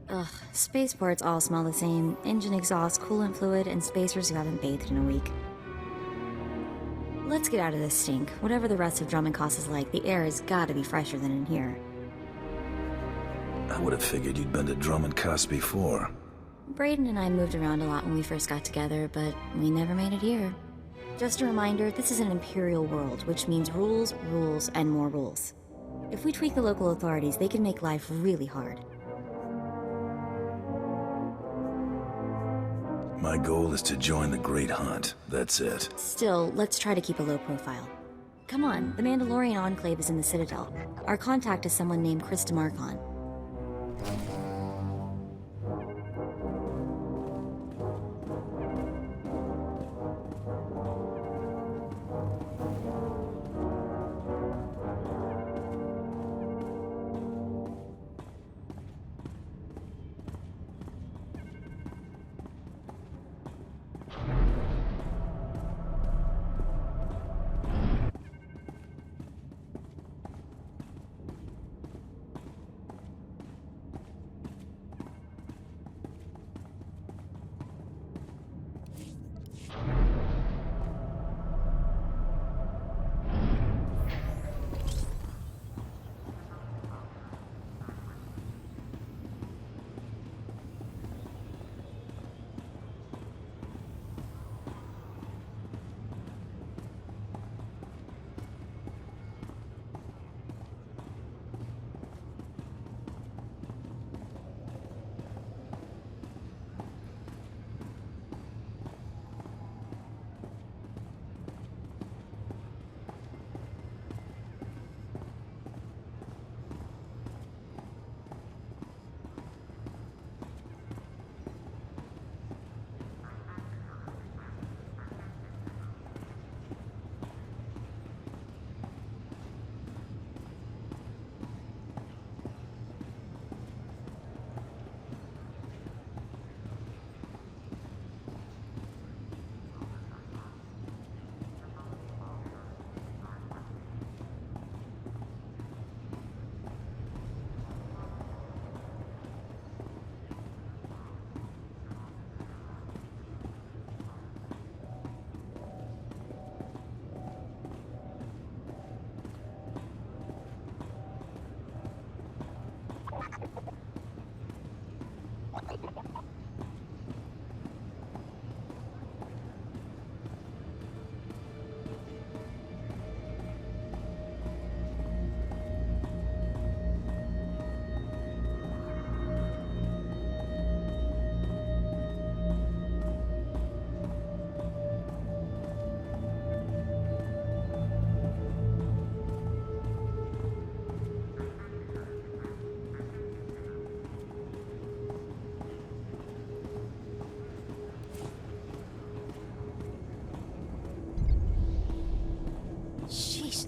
Ugh, spaceports all smell the same. Engine exhaust, coolant fluid, and spacers who haven't bathed in a week. Let's get out of this stink. Whatever the rest of Drummond-Koss is like, the air has gotta be fresher than in here. I would have figured you'd been to Drummond-Koss before. Brayden and I moved around a lot when we first got together, but we never made it here. Just a reminder, this is an Imperial world, which means rules, rules, and more rules. If we tweak the local authorities, they can make life really hard. My goal is to join the Great Hunt. That's it. Still, let's try to keep a low profile. Come on, the Mandalorian Enclave is in the Citadel. Our contact is someone named Chris DeMarcon.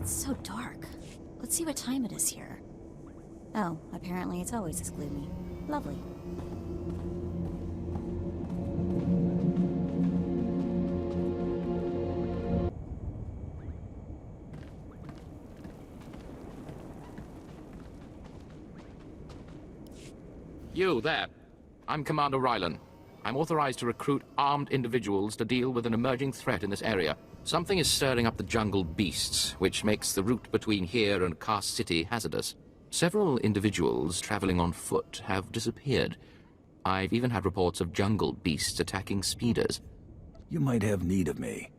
It's so dark. Let's see what time it is here. Oh, apparently it's always this gloomy. Lovely. You, there. I'm Commander Rylan. I'm authorized to recruit armed individuals to deal with an emerging threat in this area. Something is stirring up the jungle beasts, which makes the route between here and Koss City hazardous. Several individuals traveling on foot have disappeared. I've even had reports of jungle beasts attacking speeders. You might have need of me.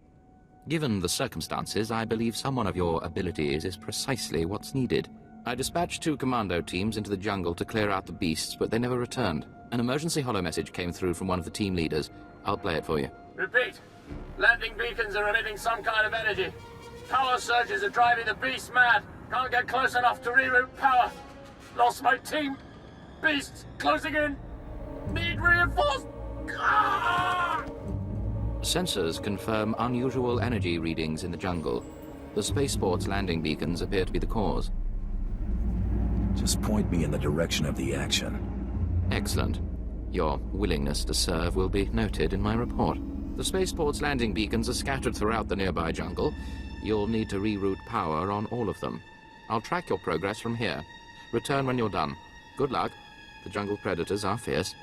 Given the circumstances, I believe someone of your abilities is precisely what's needed. I dispatched 2 commando teams into the jungle to clear out the beasts, but they never returned. An emergency holo message came through from one of the team leaders. I'll play it for you. Repeat. Landing beacons are emitting some kind of energy. Power surges are driving the beasts mad. Can't get close enough to reroute power. Lost my team. Beasts closing in. Need reinforced. Ah! Sensors confirm unusual energy readings in the jungle. The spaceport's landing beacons appear to be the cause. Just point me in the direction of the action. Excellent. Your willingness to serve will be noted in my report. The spaceport's landing beacons are scattered throughout the nearby jungle. You'll need to reroute power on all of them. I'll track your progress from here. Return when you're done. Good luck. The jungle predators are fierce.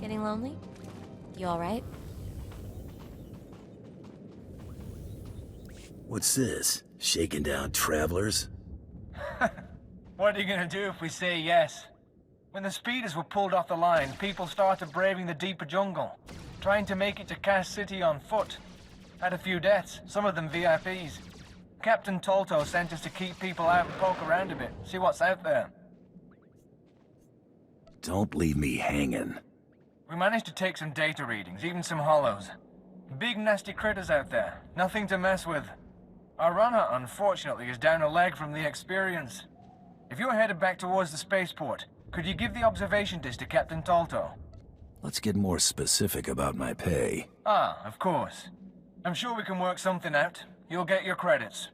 Getting lonely? You alright? What's this? Shaking down travelers? What are you gonna do if we say yes? When the speeders were pulled off the line, people started braving the deeper jungle, trying to make it to Cass City on foot. Had a few deaths, some of them VIPs. Captain Tolto sent us to keep people out and poke around a bit, see what's out there. Don't leave me hanging. We managed to take some data readings, even some hollows. Big nasty critters out there, nothing to mess with. Our runner, unfortunately, is down a leg from the experience. If you're headed back towards the spaceport, could you give the observation disc to Captain Tolto? Let's get more specific about my pay. Ah, of course. I'm sure we can work something out. You'll get your credits.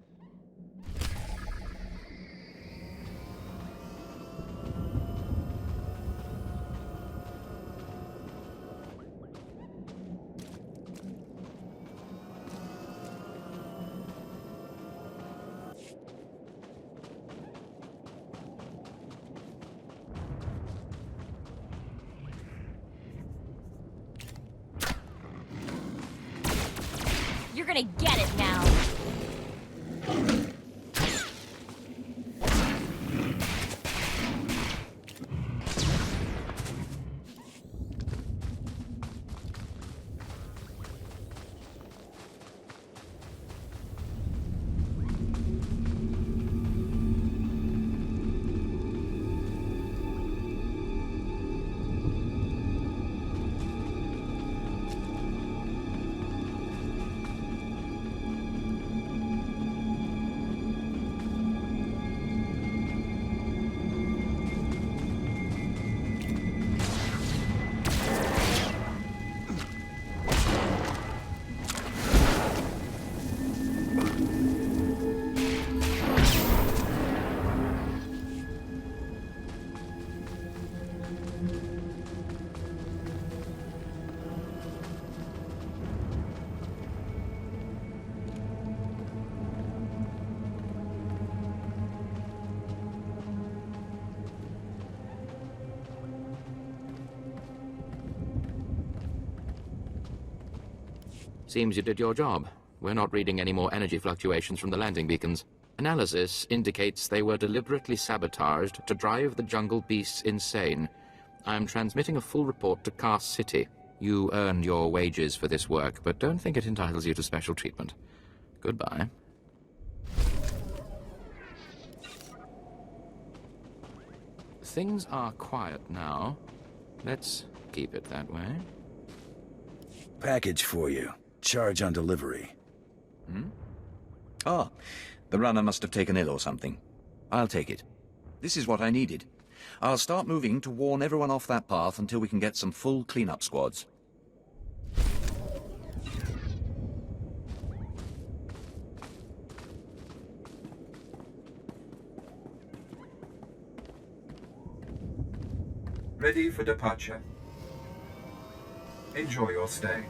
You're gonna get it now! Seems you did your job. We're not reading any more energy fluctuations from the landing beacons. Analysis indicates they were deliberately sabotaged to drive the jungle beasts insane. I'm transmitting a full report to Cast City. You earned your wages for this work, but don't think it entitles you to special treatment. Goodbye. Things are quiet now. Let's keep it that way. Package for you. Charge on delivery. Ah, the runner must have taken ill or something. I'll take it. This is what I needed. I'll start moving to warn everyone off that path until we can get some full cleanup squads. Ready for departure. Enjoy your stay.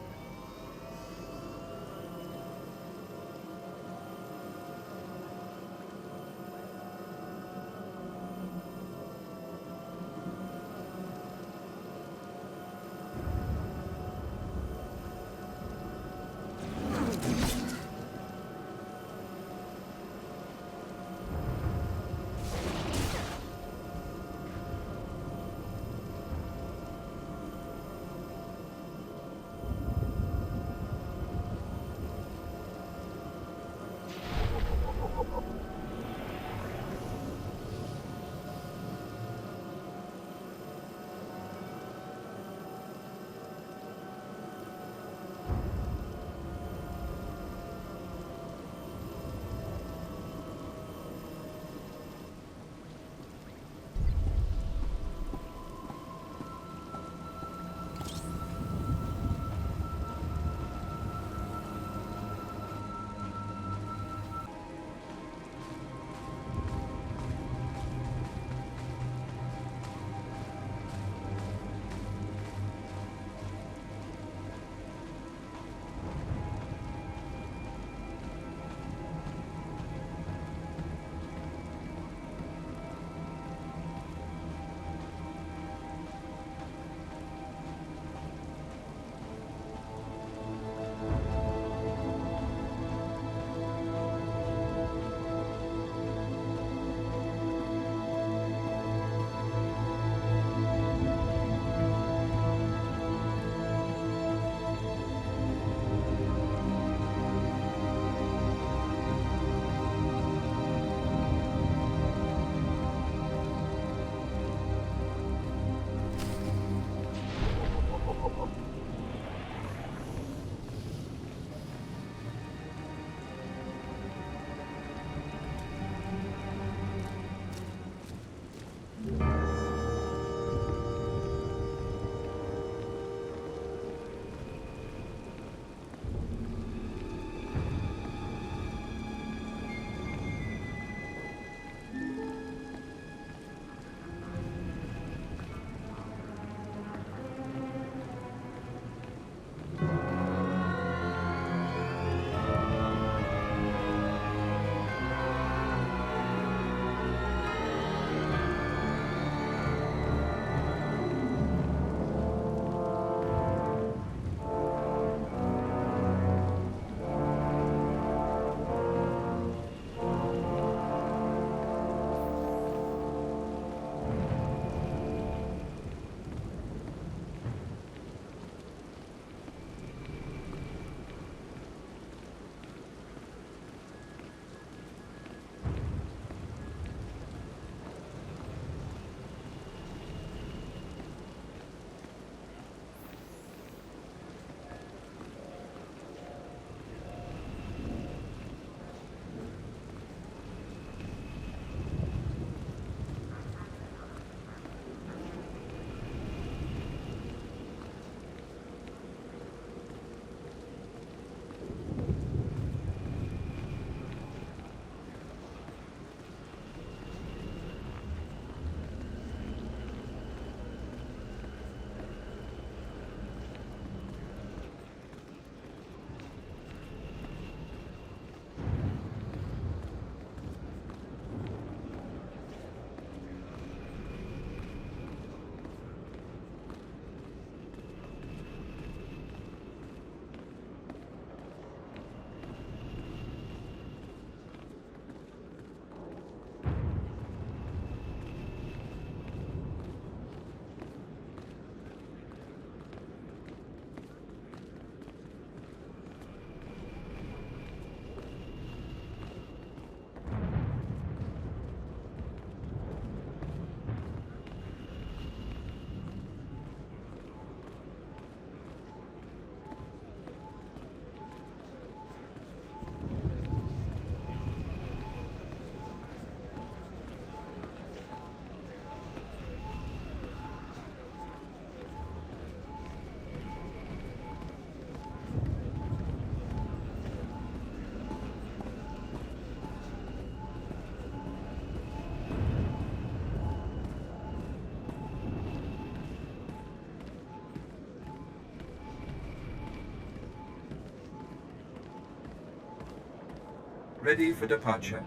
Ready for departure.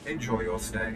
Enjoy your stay.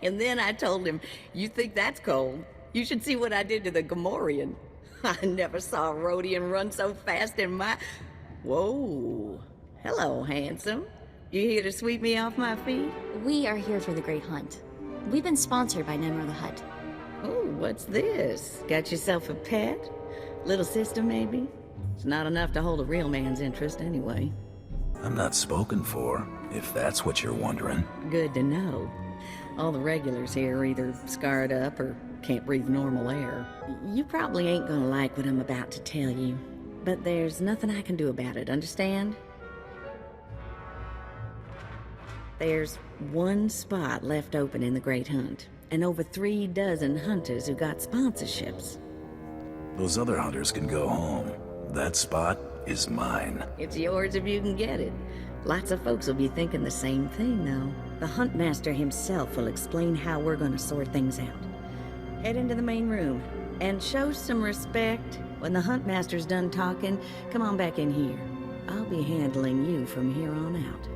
And then I told him, "You think that's cold? You should see what I did to the Gamorrean. I never saw a Rhodian run so fast in my... Whoa. Hello, handsome. You here to sweep me off my feet?" We are here for the Great Hunt. We've been sponsored by Nemro the Hutt. Oh, what's this? Got yourself a pet? Little sister, maybe? It's not enough to hold a real man's interest, anyway. I'm not spoken for, if that's what you're wondering. Good to know. All the regulars here are either scarred up or can't breathe normal air. You probably ain't gonna like what I'm about to tell you, but there's nothing I can do about it, understand? There's one spot left open in the Great Hunt, and over 3 dozen hunters who got sponsorships. Those other hunters can go home. That spot is mine. It's yours if you can get it. Lots of folks will be thinking the same thing, though. The Huntmaster himself will explain how we're gonna sort things out. Head into the main room, and show some respect. When the Huntmaster's done talking, come on back in here. I'll be handling you from here on out.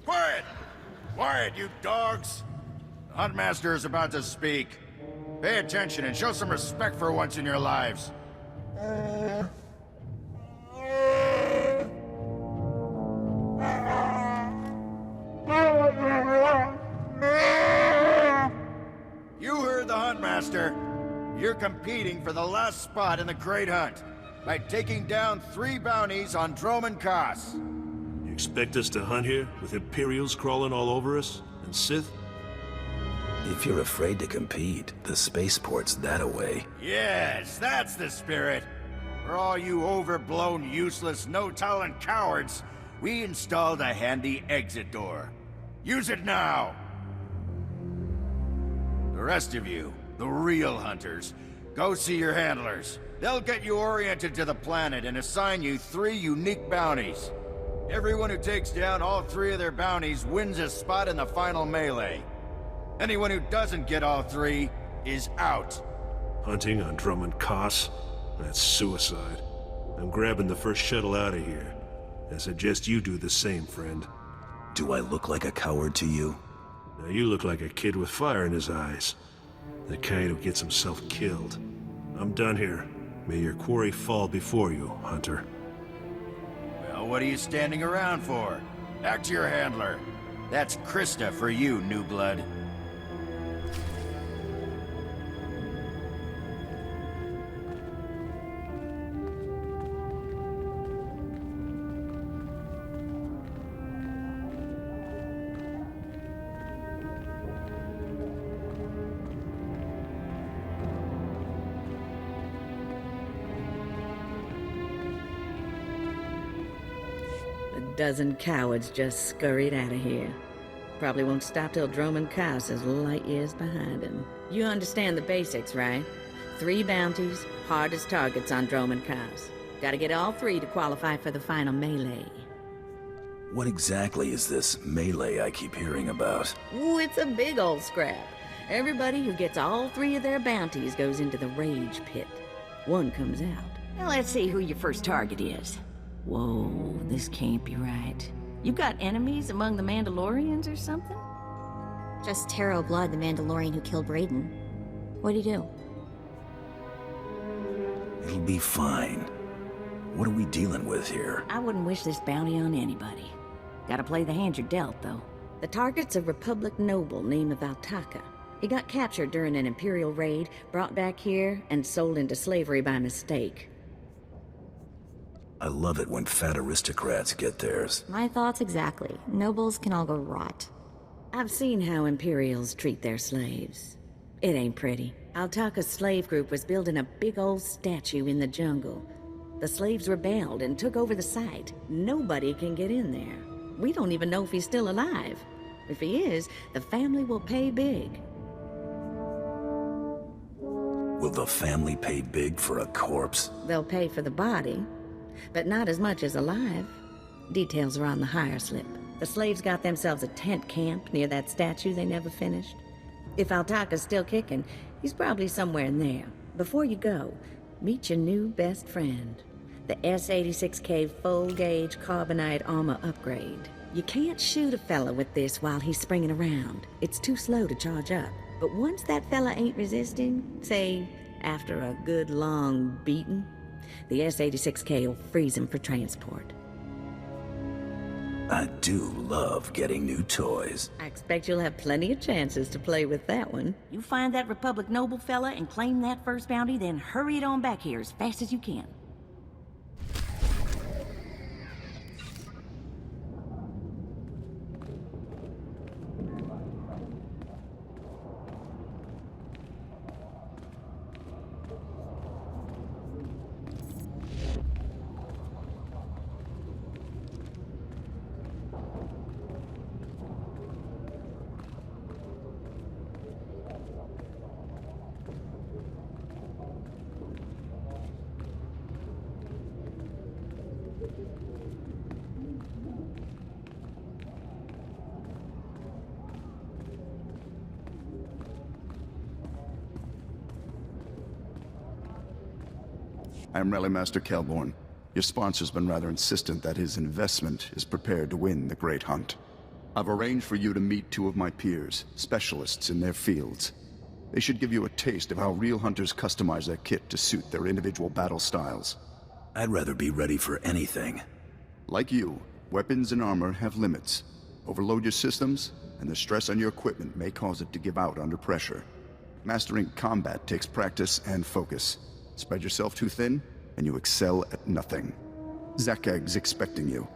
Quiet! Quiet, you dogs! The Huntmaster is about to speak. Pay attention and show some respect for once in your lives. You heard the Huntmaster. You're competing for the last spot in the Great Hunt by taking down 3 bounties on Dromund Kaas. You expect us to hunt here with Imperials crawling all over us? And Sith? If you're afraid to compete, the spaceport's that away. Yes, that's the spirit. For all you overblown, useless, no-talent cowards, we installed a handy exit door. Use it now! The rest of you, the real hunters, go see your handlers. They'll get you oriented to the planet and assign you 3 unique bounties. Everyone who takes down all 3 of their bounties wins a spot in the final melee. Anyone who doesn't get all 3 is out. Hunting on Drummond Koss? That's suicide. I'm grabbing the first shuttle out of here. I suggest you do the same, friend. Do I look like a coward to you? Now you look like a kid with fire in his eyes. The kind who gets himself killed. I'm done here. May your quarry fall before you, Hunter. Well, what are you standing around for? Back to your handler. That's Krista for you, new blood. A dozen cowards just scurried out of here. Probably won't stop till Drummond Koss is light years behind him. You understand the basics, right? 3 bounties, hardest targets on Drummond Koss. Gotta get all 3 to qualify for the final melee. What exactly is this melee I keep hearing about? Ooh, it's a big old scrap. Everybody who gets all 3 of their bounties goes into the rage pit. One comes out. Now let's see who your first target is. Whoa, this can't be right. You got enemies among the Mandalorians or something? Just Taro Blood, the Mandalorian who killed Raiden. What'd he do? It'll be fine. What are we dealing with here? I wouldn't wish this bounty on anybody. Gotta play the hand you're dealt, though. The target's a Republic noble named Valtaka. He got captured during an Imperial raid, brought back here, and sold into slavery by mistake. I love it when fat aristocrats get theirs. My thoughts exactly. Nobles can all go rot. I've seen how Imperials treat their slaves. It ain't pretty. Altaka's slave group was building a big old statue in the jungle. The slaves rebelled and took over the site. Nobody can get in there. We don't even know if he's still alive. If he is, the family will pay big. Will the family pay big for a corpse? They'll pay for the body, but not as much as alive. Details are on the hire slip. The slaves got themselves a tent camp near that statue they never finished. If Altaka's still kicking, he's probably somewhere in there. Before you go, meet your new best friend. The S-86K full-gauge carbonite armor upgrade. You can't shoot a fella with this while he's springing around. It's too slow to charge up. But once that fella ain't resisting, say, after a good long beating, the S-86K will freeze him for transport. I do love getting new toys. I expect you'll have plenty of chances to play with that one. You find that Republic noble fella and claim that first bounty, then hurry it on back here as fast as you can. I'm Rally Master Kelborn. Your sponsor's been rather insistent that his investment is prepared to win the Great Hunt. I've arranged for you to meet 2 of my peers, specialists in their fields. They should give you a taste of how real hunters customize their kit to suit their individual battle styles. I'd rather be ready for anything. Like you, weapons and armor have limits. Overload your systems, and the stress on your equipment may cause it to give out under pressure. Mastering combat takes practice and focus. Spread yourself too thin, and you excel at nothing. Zakag's expecting you.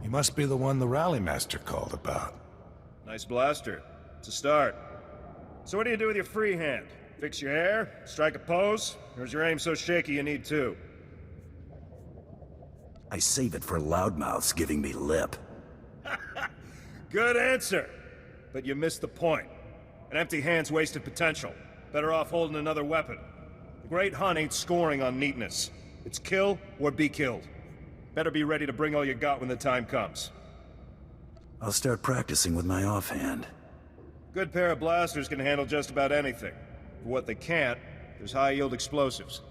You must be the one the Rally Master called about. Nice blaster. It's a start. So what do you do with your free hand? Fix your hair? Strike a pose? Or is your aim so shaky you need two? I save it for loudmouths giving me lip. Good answer. But you missed the point. An empty hand's wasted potential. Better off holding another weapon. The Great Hunt ain't scoring on neatness. It's kill or be killed. Better be ready to bring all you got when the time comes. I'll start practicing with my offhand. Good pair of blasters can handle just about anything. For what they can't, there's high-yield explosives.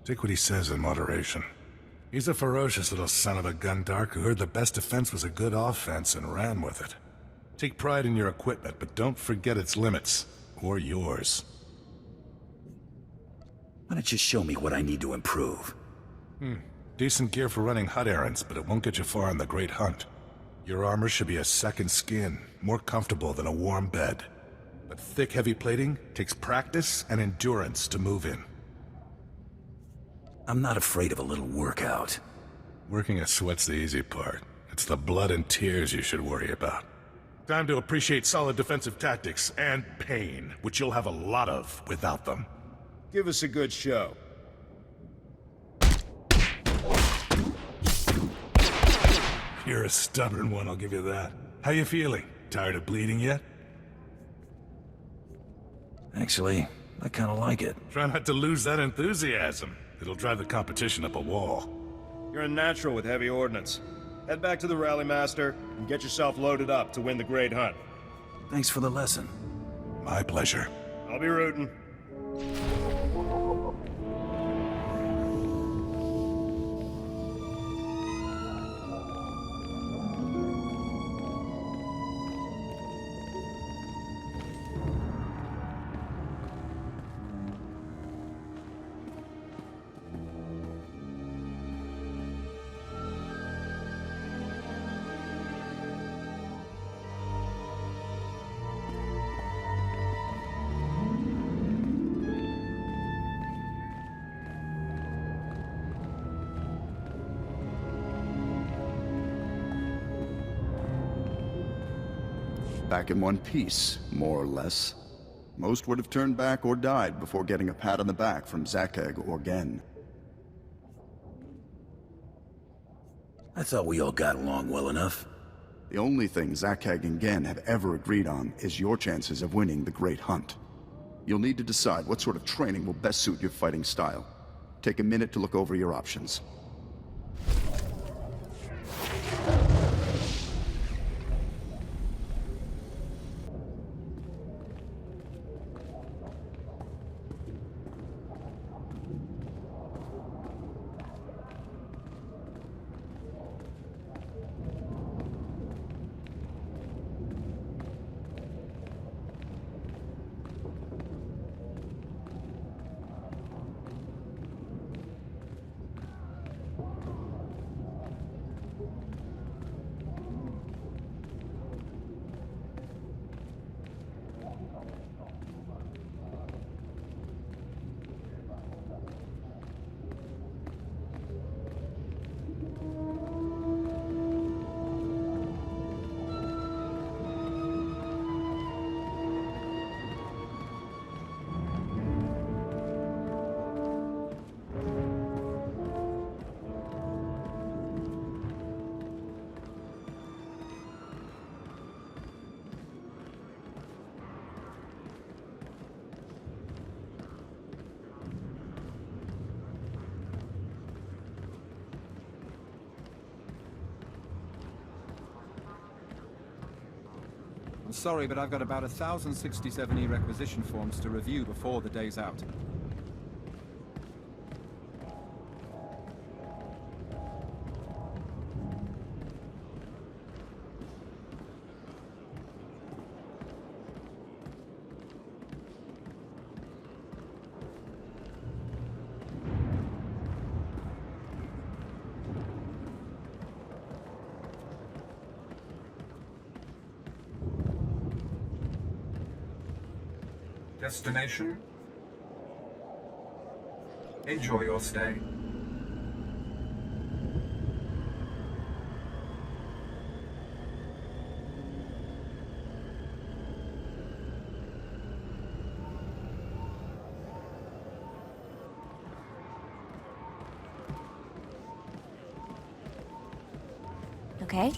Take what he says in moderation. He's a ferocious little son of a gundark who heard the best defense was a good offense and ran with it. Take pride in your equipment, but don't forget its limits. Or yours. Why don't you show me what I need to improve? Decent gear for running hut errands, but it won't get you far on the Great Hunt. Your armor should be a second skin, more comfortable than a warm bed. But thick, heavy plating takes practice and endurance to move in. I'm not afraid of a little workout. Working a sweat's the easy part. It's the blood and tears you should worry about. Time to appreciate solid defensive tactics and pain, which you'll have a lot of without them. Give us a good show. You're a stubborn one, I'll give you that. How you feeling? Tired of bleeding yet? Actually, I kinda like it. Try not to lose that enthusiasm. It'll drive the competition up a wall. You're a natural with heavy ordnance. Head back to the Rally Master and get yourself loaded up to win the Great Hunt. Thanks for the lesson. My pleasure. I'll be rooting. Back in one piece, more or less. Most would have turned back or died before getting a pat on the back from Zakeg or Gen. I thought we all got along well enough. The only thing Zakeg and Gen have ever agreed on is your chances of winning the Great Hunt. You'll need to decide what sort of training will best suit your fighting style. Take a minute to look over your options. I'm sorry, but I've got about 1,067 requisition forms to review before the day's out. Destination? Enjoy your stay. okay?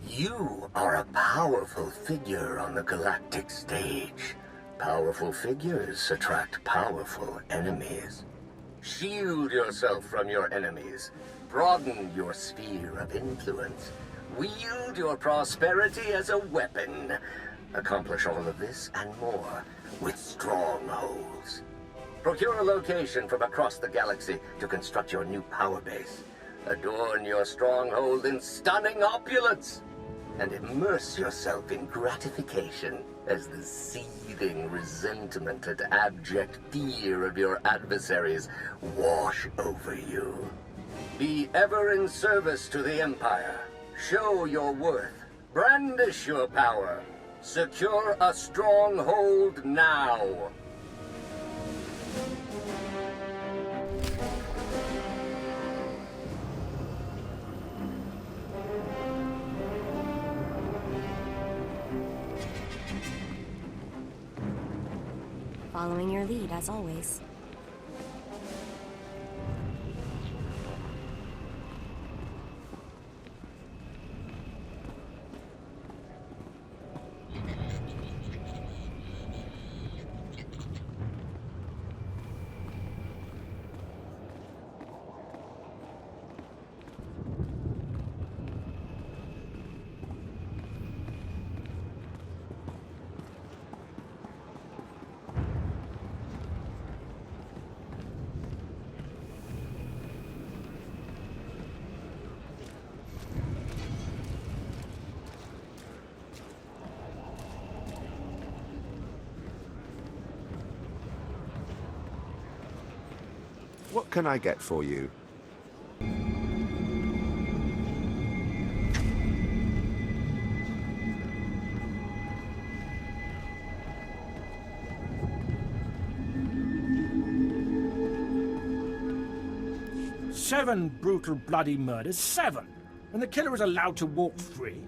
You are a powerful figure on the galactic stage. Powerful figures attract powerful enemies. Shield yourself from your enemies. Broaden your sphere of influence. Wield your prosperity as a weapon. Accomplish all of this and more with strongholds. Procure a location from across the galaxy to construct your new power base. Adorn your stronghold in stunning opulence. And immerse yourself in gratification as the seething resentment and abject fear of your adversaries wash over you. Be ever in service to the Empire. Show your worth. Brandish your power. Secure a stronghold now. Following your lead, as always. What can I get for you? Seven brutal, bloody murders. 7! And the killer is allowed to walk free?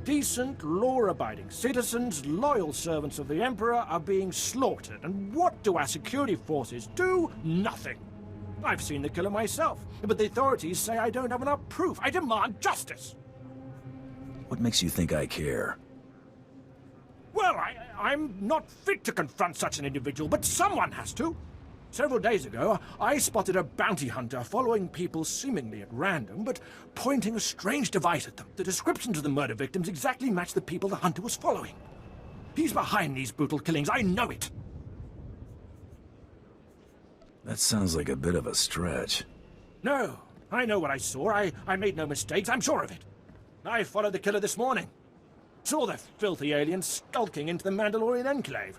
Decent, law-abiding citizens, loyal servants of the Emperor are being slaughtered. And what do our security forces do? Nothing. I've seen the killer myself, but the authorities say I don't have enough proof. I demand justice! What makes you think I care? Well, I'm not fit to confront such an individual, but someone has to. Several days ago, I spotted a bounty hunter following people seemingly at random, but pointing a strange device at them. The descriptions of the murder victims exactly match the people the hunter was following. He's behind these brutal killings, I know it! That sounds like a bit of a stretch. No, I know what I saw. I made no mistakes, I'm sure of it. I followed the killer this morning. Saw the filthy alien skulking into the Mandalorian Enclave.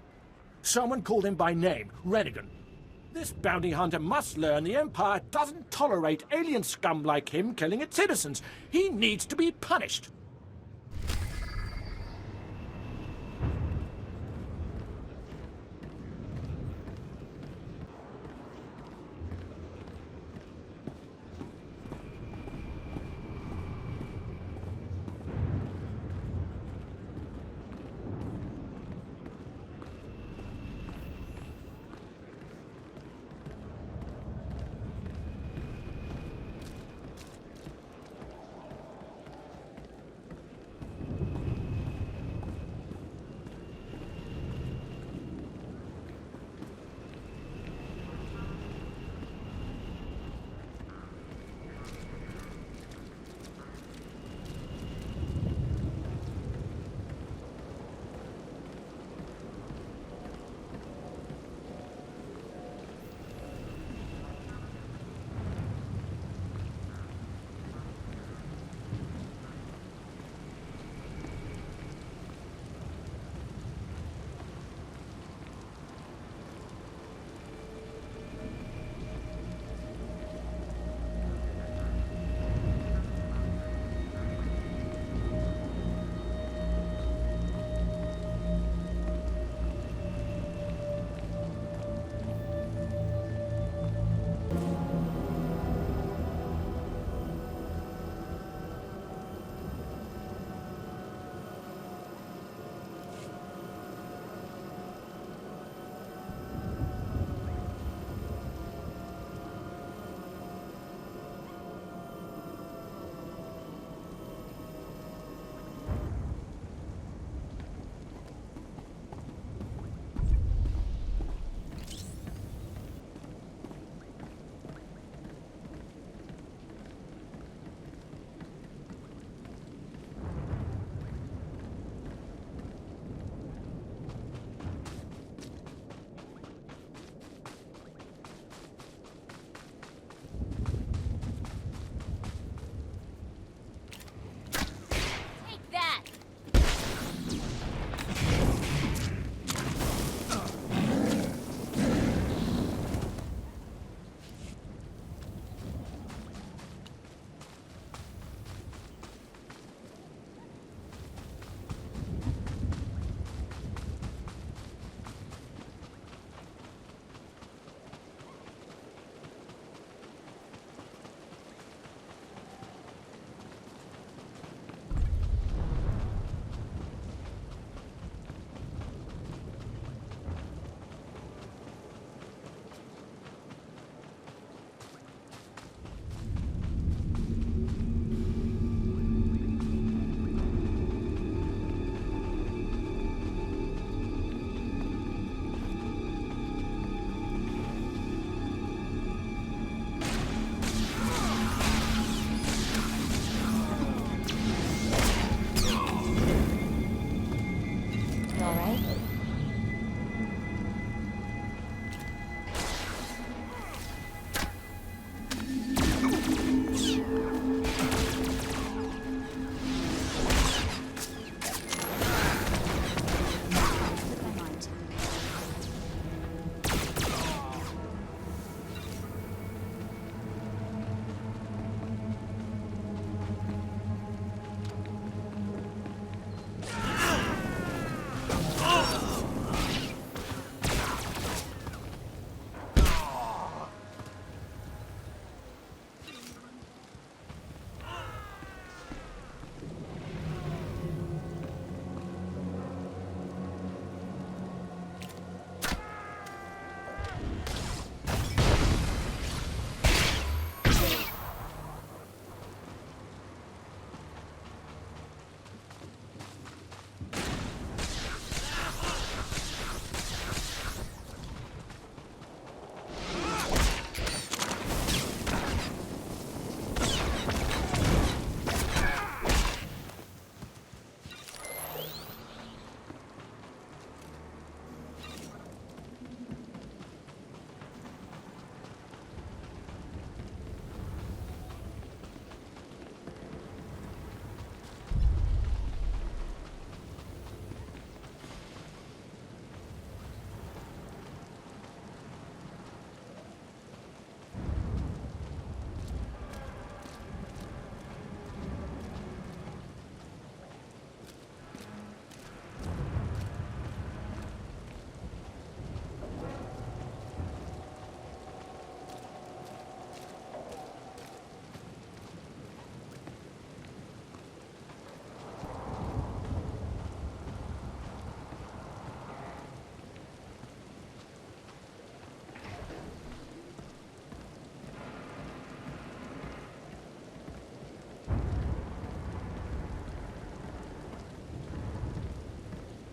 Someone called him by name, Renegan. This bounty hunter must learn the Empire doesn't tolerate alien scum like him killing its citizens. He needs to be punished.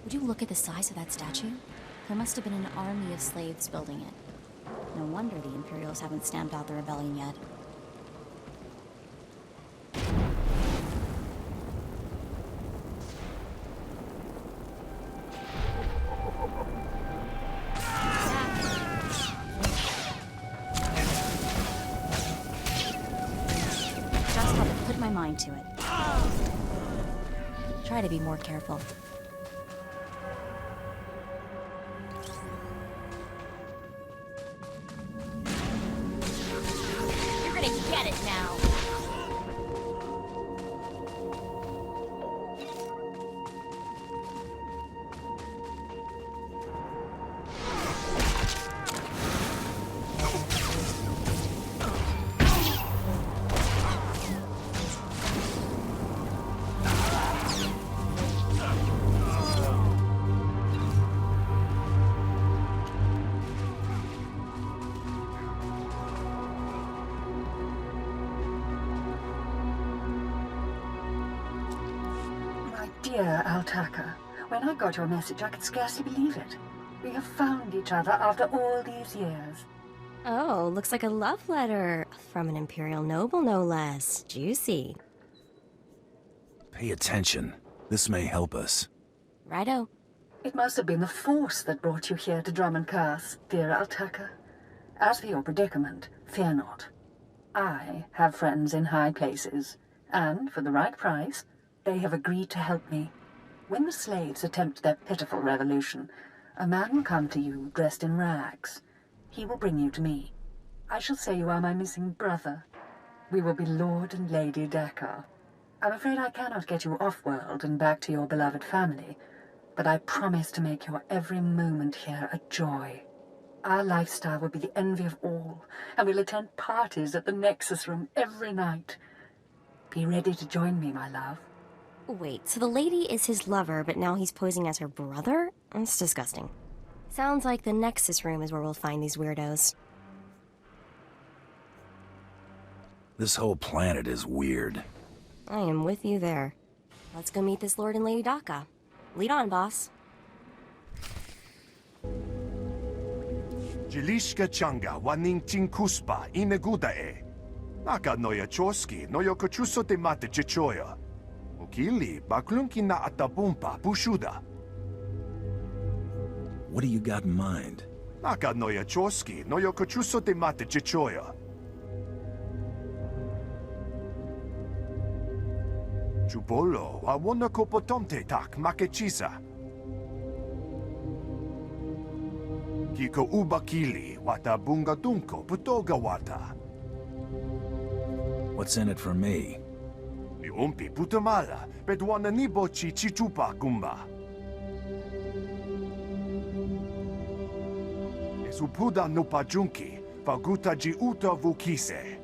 Would you look at the size of that statue? There must have been an army of slaves building it. No wonder the Imperials haven't stamped out the rebellion yet. Just had to put my mind to it. Try to be more careful. You're gonna get it now. Dear Altaka, when I got your message, I could scarcely believe it. We have found each other after all these years. Oh, looks like a love letter. From an Imperial noble, no less. Juicy. Pay attention. This may help us. Righto. It must have been the Force that brought you here to Drummond Curse, dear Altaka. As for your predicament, fear not. I have friends in high places, and for the right price, they have agreed to help me. When the slaves attempt their pitiful revolution, a man will come to you dressed in rags. He will bring you to me. I shall say you are my missing brother. We will be Lord and Lady Dakar. I'm afraid I cannot get you off-world and back to your beloved family, but I promise to make your every moment here a joy. Our lifestyle will be the envy of all, and we'll attend parties at the Nexus Room every night. Be ready to join me, my love. Wait, so the lady is his lover, but now he's posing as her brother? That's disgusting. Sounds like the Nexus Room is where we'll find these weirdos. This whole planet is weird. I am with you there. Let's go meet this Lord and Lady Daka. Lead on, boss. Jilishka changa waning chinkuspa ineguda e. Naka noya choski noyo kochuso te mate chichoya. Ukili baklunki na atabumpa pushuda. What do you got in mind? Naka noya choski noyo kochuso te mate chichoya. Chubolo awona kopotomte tak makechisa. Kiko ubakili wata bunga dunko putoga wata. What's in it for me? Ni umpi putamala pedwana nibo chi chichupa kumba. Esupuda no pajunki faguta ji uta vukise.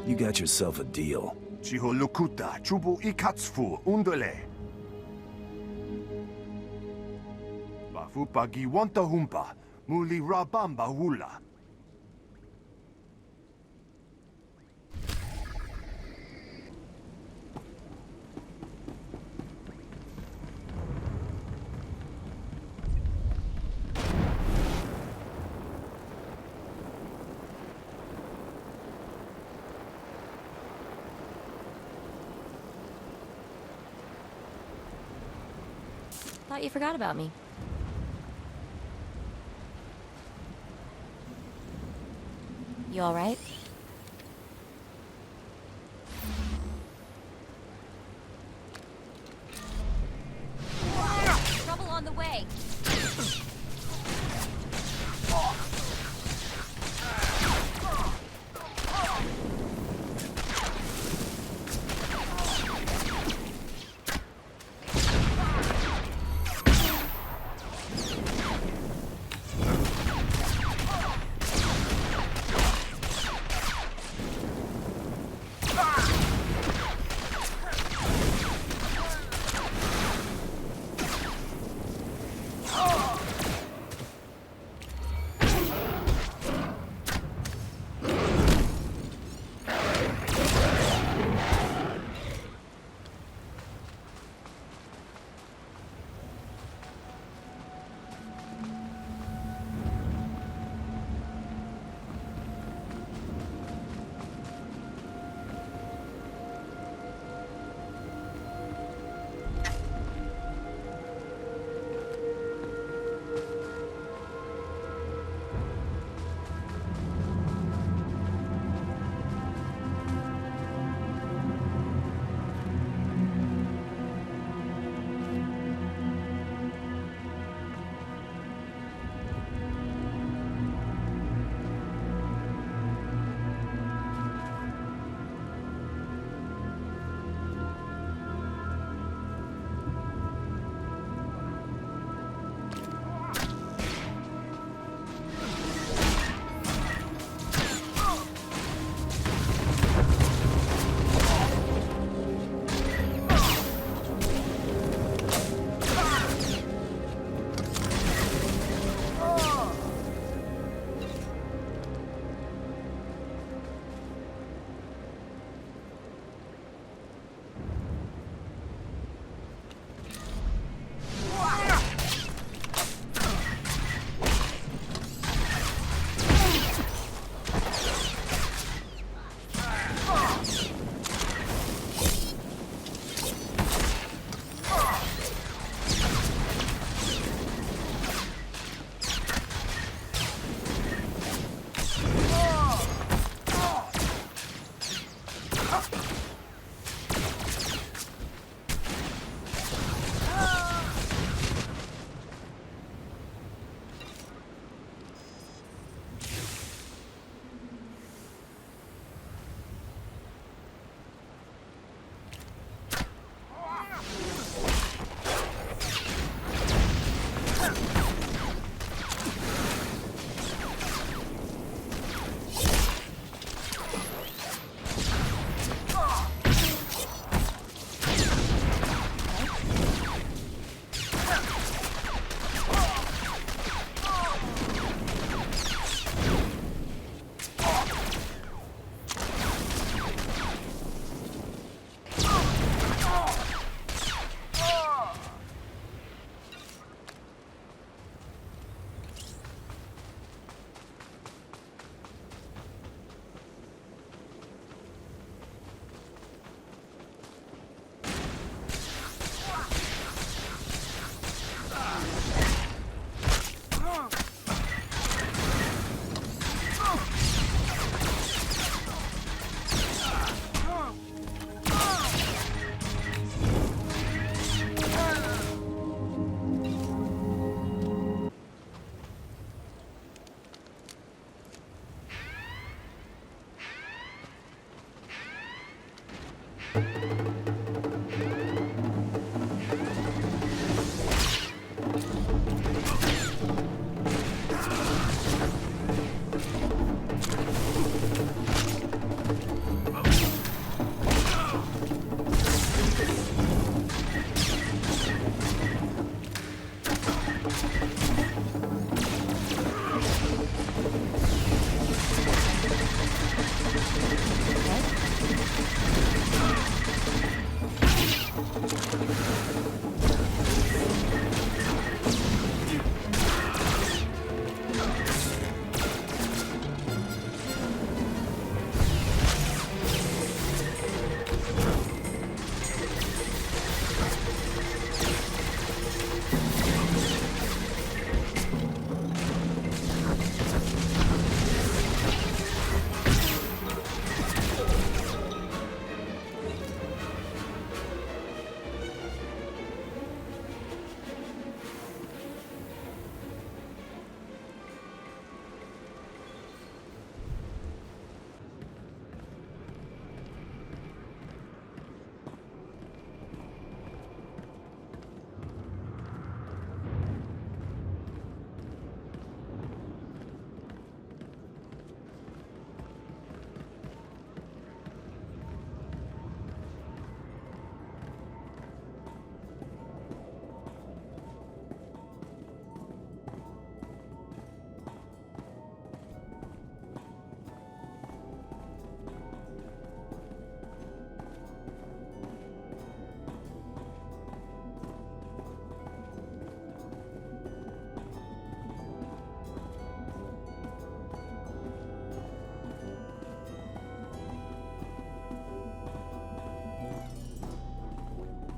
You got yourself a deal. Chiho lukuta chubu ikatsufu undole. Bafupagi wanta humpa muli rabamba hula. Thought you forgot about me. You alright? Trouble on the way!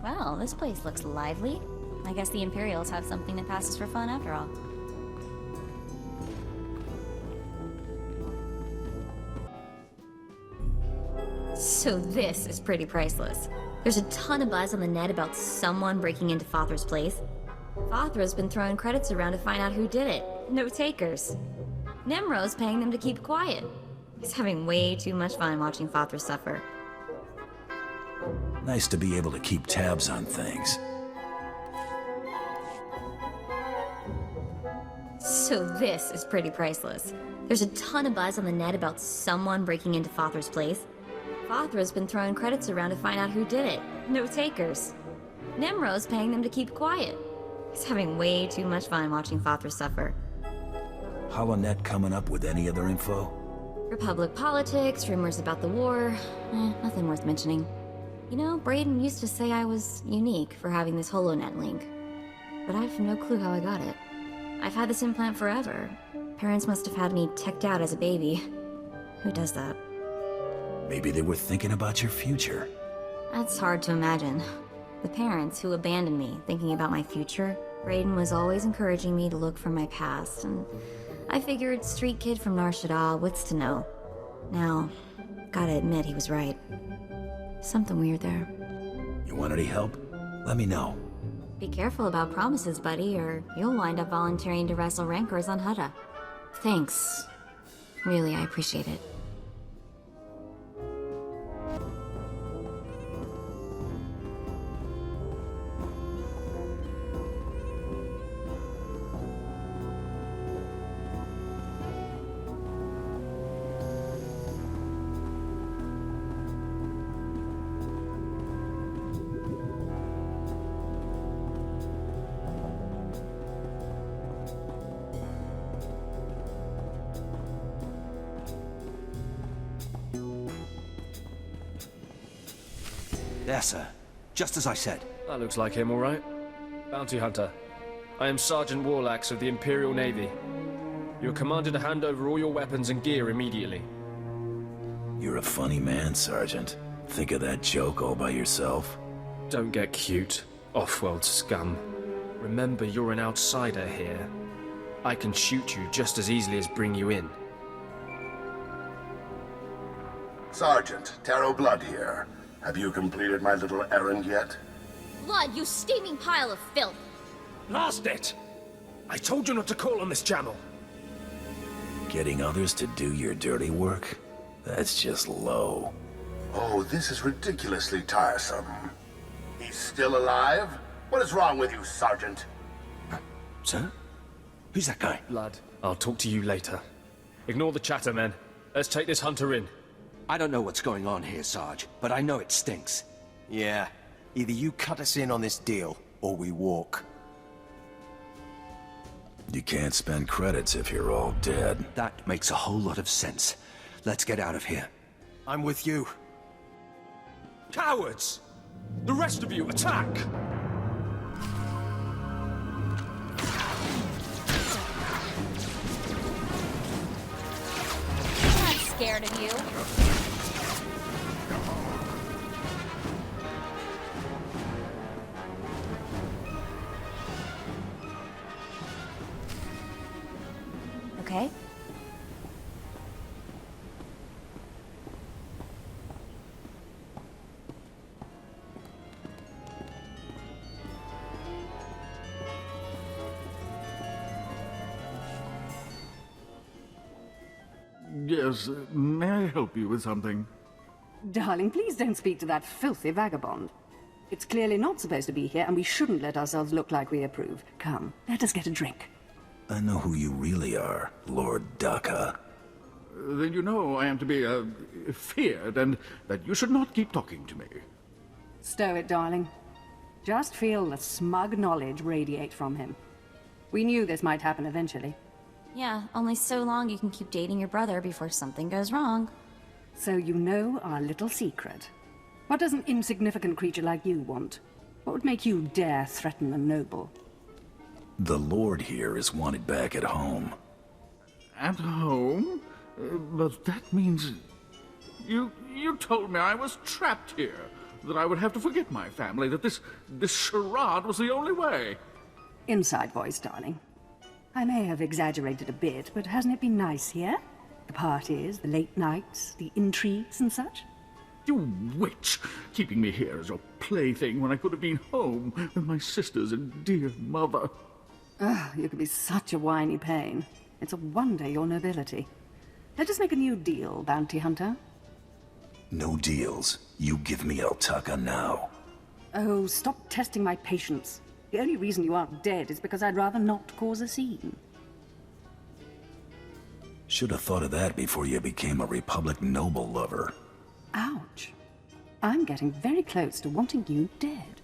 Well, this place looks lively. I guess the Imperials have something that passes for fun after all. So this is pretty priceless. There's a ton of buzz on the net about someone breaking into Fothra's place. Fothra's been throwing credits around to find out who did it. No takers. Nemro's paying them to keep quiet. He's having way too much fun watching Fothra suffer. Nice to be able to keep tabs on things. So this is pretty priceless. There's a ton of buzz on the net about someone breaking into Fothra's place. Fothra's been throwing credits around to find out who did it. No takers. Nemro's paying them to keep quiet. He's having way too much fun watching Fothra suffer. HoloNet coming up with any other info? Republic politics, rumors about the war. Nothing worth mentioning. You know, Brayden used to say I was unique for having this HoloNet link. But I've no clue how I got it. I've had this implant forever. Parents must have had me teched out as a baby. Who does that? Maybe they were thinking about your future. That's hard to imagine. The parents who abandoned me thinking about my future, Brayden was always encouraging me to look for my past, and I figured street kid from Nar Shaddaa, what's to know? Now, gotta admit he was right. Something weird there. You want any help? Let me know. Be careful about promises, buddy, or you'll wind up volunteering to wrestle Rancors on Hutta. Thanks. Really, I appreciate it. There, sir. Just as I said. That looks like him, all right. Bounty Hunter. I am Sergeant Warlax of the Imperial Navy. You are commanded to hand over all your weapons and gear immediately. You're a funny man, Sergeant. Think of that joke all by yourself. Don't get cute, off-world scum. Remember, you're an outsider here. I can shoot you just as easily as bring you in. Sergeant, Taro Blood here. Have you completed my little errand yet? Blood, you steaming pile of filth! Blast it! I told you not to call on Miss Jammel. Getting others to do your dirty work? That's just low. Oh, this is ridiculously tiresome. He's still alive? What is wrong with you, Sergeant? Sir? Who's that guy? Blood, I'll talk to you later. Ignore the chatter, men. Let's take this hunter in. I don't know what's going on here, Sarge, but I know it stinks. Yeah. Either you cut us in on this deal, or we walk. You can't spend credits if you're all dead. That makes a whole lot of sense. Let's get out of here. I'm with you. Cowards! The rest of you, attack! I'm not scared of you. Okay. Yes, may I help you with something? Darling, please don't speak to that filthy vagabond. It's clearly not supposed to be here, and we shouldn't let ourselves look like we approve. Come, let us get a drink. I know who you really are, Lord Daka. Then you know I am to be, feared, and that you should not keep talking to me. Stow it, darling. Just feel the smug knowledge radiate from him. We knew this might happen eventually. Yeah, only so long you can keep dating your brother before something goes wrong. So you know our little secret. What does an insignificant creature like you want? What would make you dare threaten a noble? The Lord here is wanted back at home. At home? But that means... You told me I was trapped here. that I would have to forget my family, that this charade was the only way. Inside voice, darling. I may have exaggerated a bit, but hasn't it been nice here? The parties, the late nights, the intrigues and such? You witch! Keeping me here as your plaything when I could have been home with my sisters and dear mother. Ah, you could be such a whiny pain. It's a wonder you're nobility. Let us make a new deal, bounty hunter. No deals. You give me Eltaka now. Oh, stop testing my patience. The only reason you aren't dead is because I'd rather not cause a scene. Should have thought of that before you became a Republic noble lover. Ouch. I'm getting very close to wanting you dead.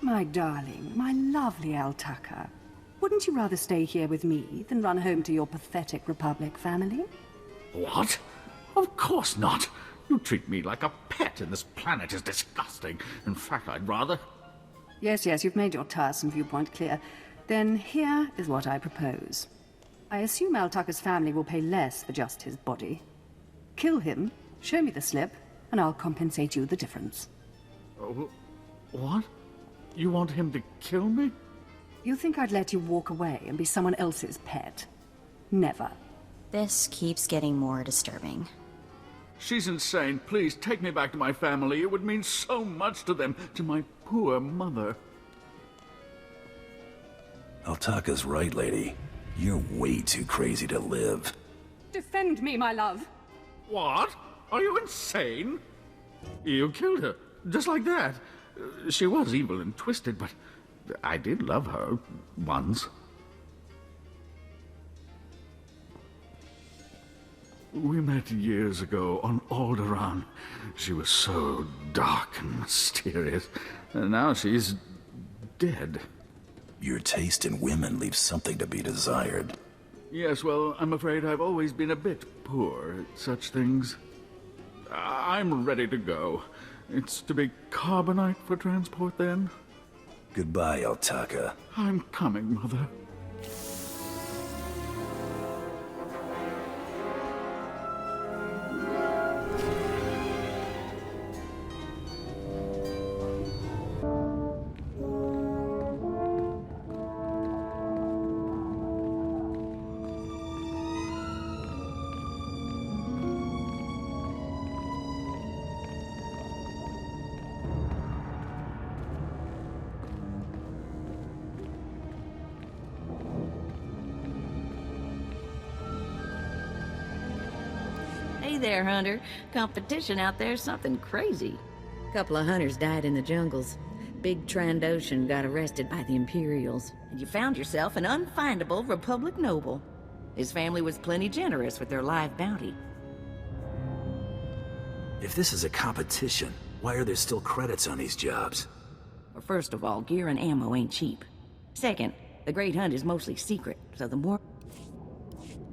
My darling, my lovely Eltaka. Wouldn't you rather stay here with me than run home to your pathetic Republic family? What? Of course not. You treat me like a pet, and this planet is disgusting. In fact, I'd rather... Yes, you've made your tiresome viewpoint clear. Then here is what I propose. I assume Eltaka's family will pay less for just his body. Kill him, show me the slip, and I'll compensate you the difference. What? You want him to kill me? You think I'd let you walk away and be someone else's pet? Never. This keeps getting more disturbing. She's insane. Please, take me back to my family. It would mean so much to them, to my poor mother. Eltaka's right, lady. You're way too crazy to live. Defend me, my love. What? Are you insane? You killed her, just like that. She was evil and twisted, but I did love her once. We met years ago on Alderaan. She was so dark and mysterious. And now she's dead. Your taste in women leaves something to be desired. Yes, well, I'm afraid I've always been a bit poor at such things. I'm ready to go. It's to be carbonite for transport, then? Goodbye, Eltaka. I'm coming, Mother. Hey there, Hunter. Competition out there's something crazy. Couple of hunters died in the jungles. Big Trandoshan got arrested by the Imperials. And you found yourself an unfindable Republic noble. His family was plenty generous with their live bounty. If this is a competition, why are there still credits on these jobs? Well, first of all, gear and ammo ain't cheap. Second, the Great Hunt is mostly secret, so the more...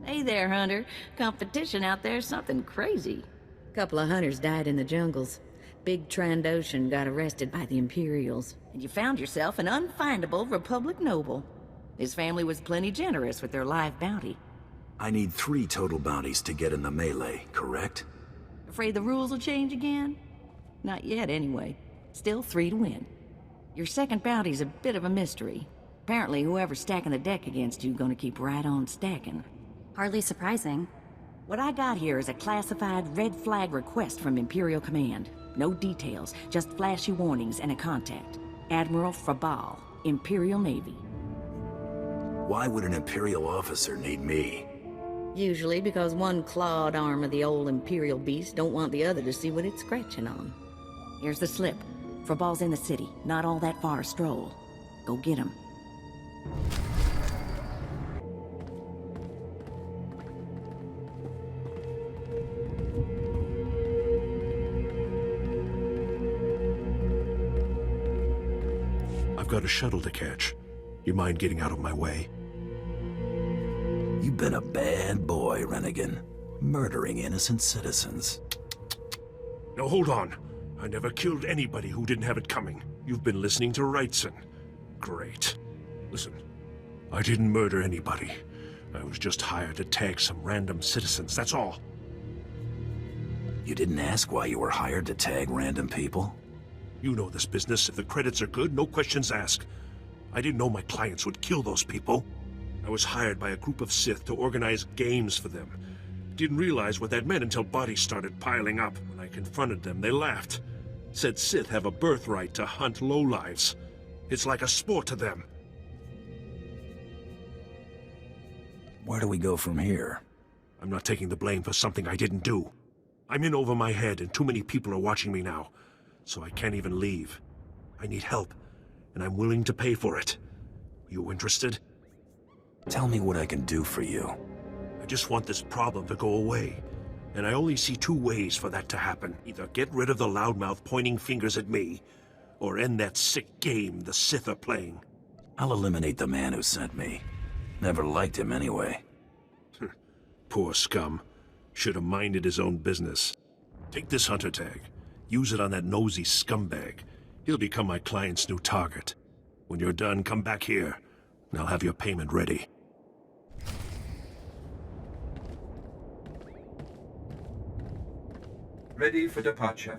Hey there, Hunter. Competition out there's something crazy. Couple of hunters died in the jungles. Big Trandoshan got arrested by the Imperials. And you found yourself an unfindable Republic noble. His family was plenty generous with their live bounty. I need 3 total bounties to get in the melee, correct? Afraid the rules will change again? Not yet, anyway. Still 3 to win. Your second bounty's a bit of a mystery. Apparently, whoever's stacking the deck against you gonna keep right on stacking. Hardly surprising. What I got here is a classified red flag request from Imperial Command. No details, just flashy warnings and a contact. Admiral Frabal, Imperial Navy. Why would an Imperial officer need me? Usually because one clawed arm of the old Imperial beast don't want the other to see what it's scratching on. Here's the slip. Frabal's in the city, not all that far a stroll. Go get him. I've got a shuttle to catch. You mind getting out of my way? You've been a bad boy, Rennigan. Murdering innocent citizens. No, hold on. I never killed anybody who didn't have it coming. You've been listening to Wrightson. Great. Listen, I didn't murder anybody. I was just hired to tag some random citizens, that's all. You didn't ask why you were hired to tag random people? You know this business. If the credits are good, no questions asked. I didn't know my clients would kill those people. I was hired by a group of Sith to organize games for them. Didn't realize what that meant until bodies started piling up. When I confronted them, they laughed. Said Sith have a birthright to hunt lowlives. It's like a sport to them. Where do we go from here? I'm not taking the blame for something I didn't do. I'm in over my head and too many people are watching me now. So I can't even leave. I need help, and I'm willing to pay for it. You interested? Tell me what I can do for you. I just want this problem to go away. And I only see two ways for that to happen. Either get rid of the loudmouth pointing fingers at me, or end that sick game the Sith are playing. I'll eliminate the man who sent me. Never liked him anyway. Poor scum. Should have minded his own business. Take this hunter tag. Use it on that nosy scumbag. He'll become my client's new target. When you're done, come back here, and I'll have your payment ready. Ready for departure.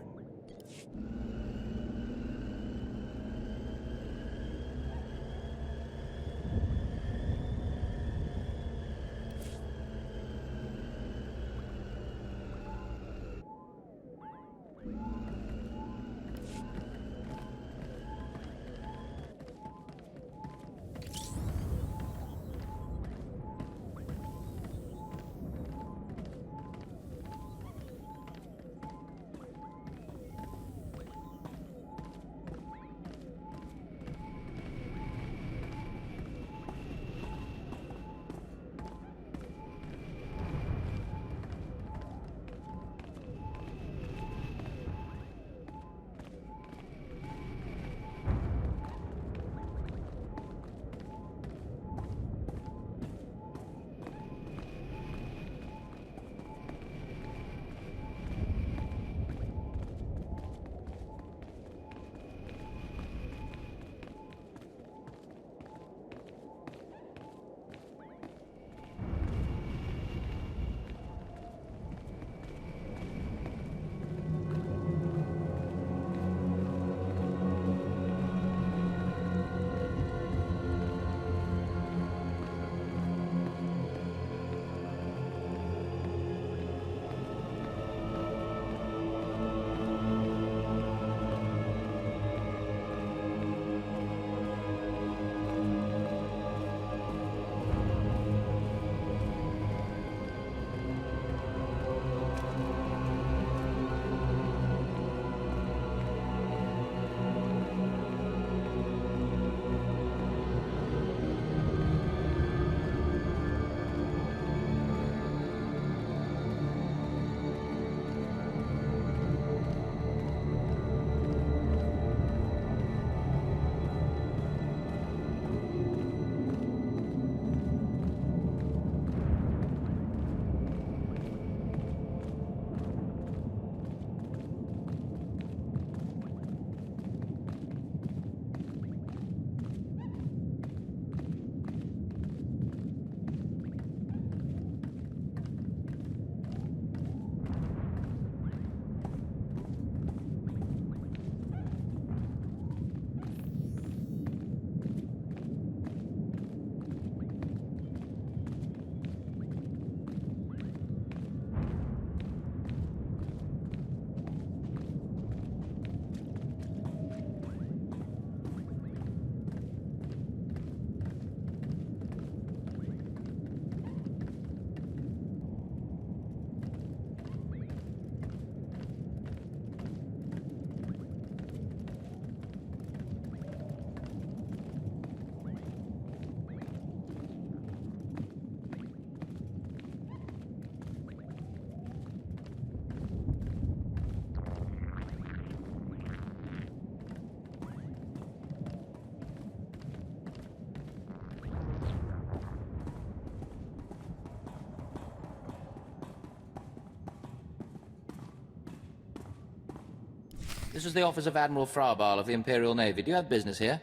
This is the office of Admiral Frabal of the Imperial Navy. Do you have business here?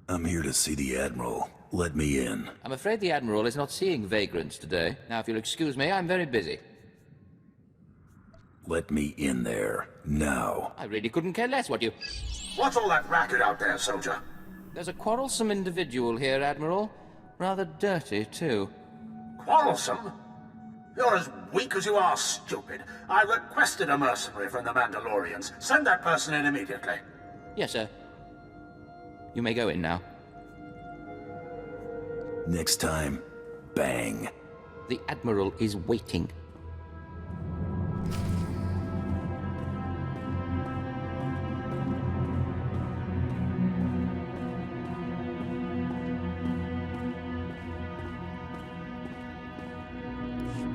I'm here to see the Admiral. Let me in. I'm afraid the Admiral is not seeing vagrants today. Now, if you'll excuse me, I'm very busy. Let me in there, now. I really couldn't care less what you... What's all that racket out there, soldier? There's a quarrelsome individual here, Admiral. Rather dirty, too. Quarrelsome? You're as weak as you are stupid. I requested a mercenary from the Mandalorians. Send that person in immediately. Yes, sir. You may go in now. Next time, bang. The Admiral is waiting.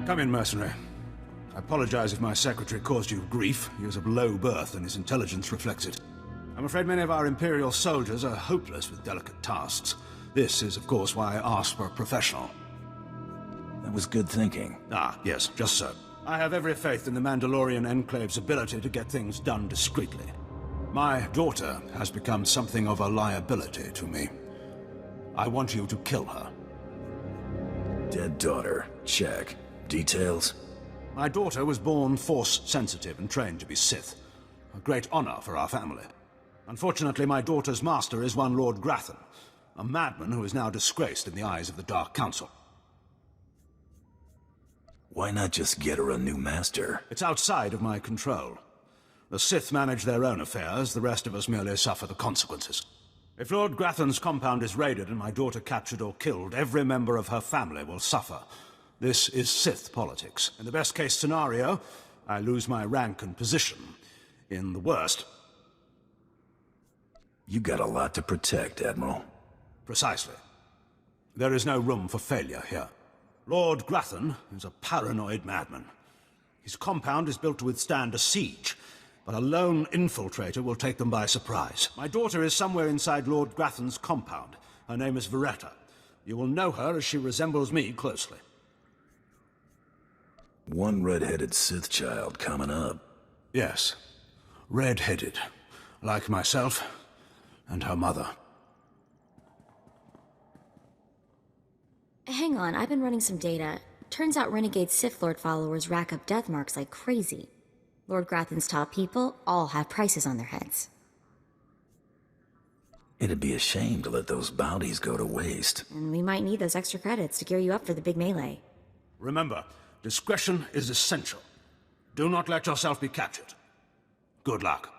Come in, mercenary. I apologize if my secretary caused you grief. He was of low birth, and his intelligence reflects it. I'm afraid many of our Imperial soldiers are hopeless with delicate tasks. This is, of course, why I asked for a professional. That was good thinking. Ah, yes, just so. I have every faith in the Mandalorian Enclave's ability to get things done discreetly. My daughter has become something of a liability to me. I want you to kill her. Dead daughter, check. Details? My daughter was born Force-sensitive and trained to be Sith. A great honor for our family. Unfortunately, my daughter's master is one Lord Grathan, a madman who is now disgraced in the eyes of the Dark Council. Why not just get her a new master? It's outside of my control. The Sith manage their own affairs, the rest of us merely suffer the consequences. If Lord Grathan's compound is raided and my daughter captured or killed, every member of her family will suffer. This is Sith politics. In the best-case scenario, I lose my rank and position. In the worst... You got a lot to protect, Admiral. Precisely. There is no room for failure here. Lord Grathan is a paranoid madman. His compound is built to withstand a siege, but a lone infiltrator will take them by surprise. My daughter is somewhere inside Lord Grathan's compound. Her name is Veretta. You will know her as she resembles me closely. One red-headed Sith child coming up. Yes. Red-headed. Like myself and her mother. Hang on, I've been running some data. Turns out renegade Sith Lord followers rack up death marks like crazy. Lord Grathan's top people all have prices on their heads. It'd be a shame to let those bounties go to waste. And we might need those extra credits to gear you up for the big melee. Remember, discretion is essential. Do not let yourself be captured. Good luck.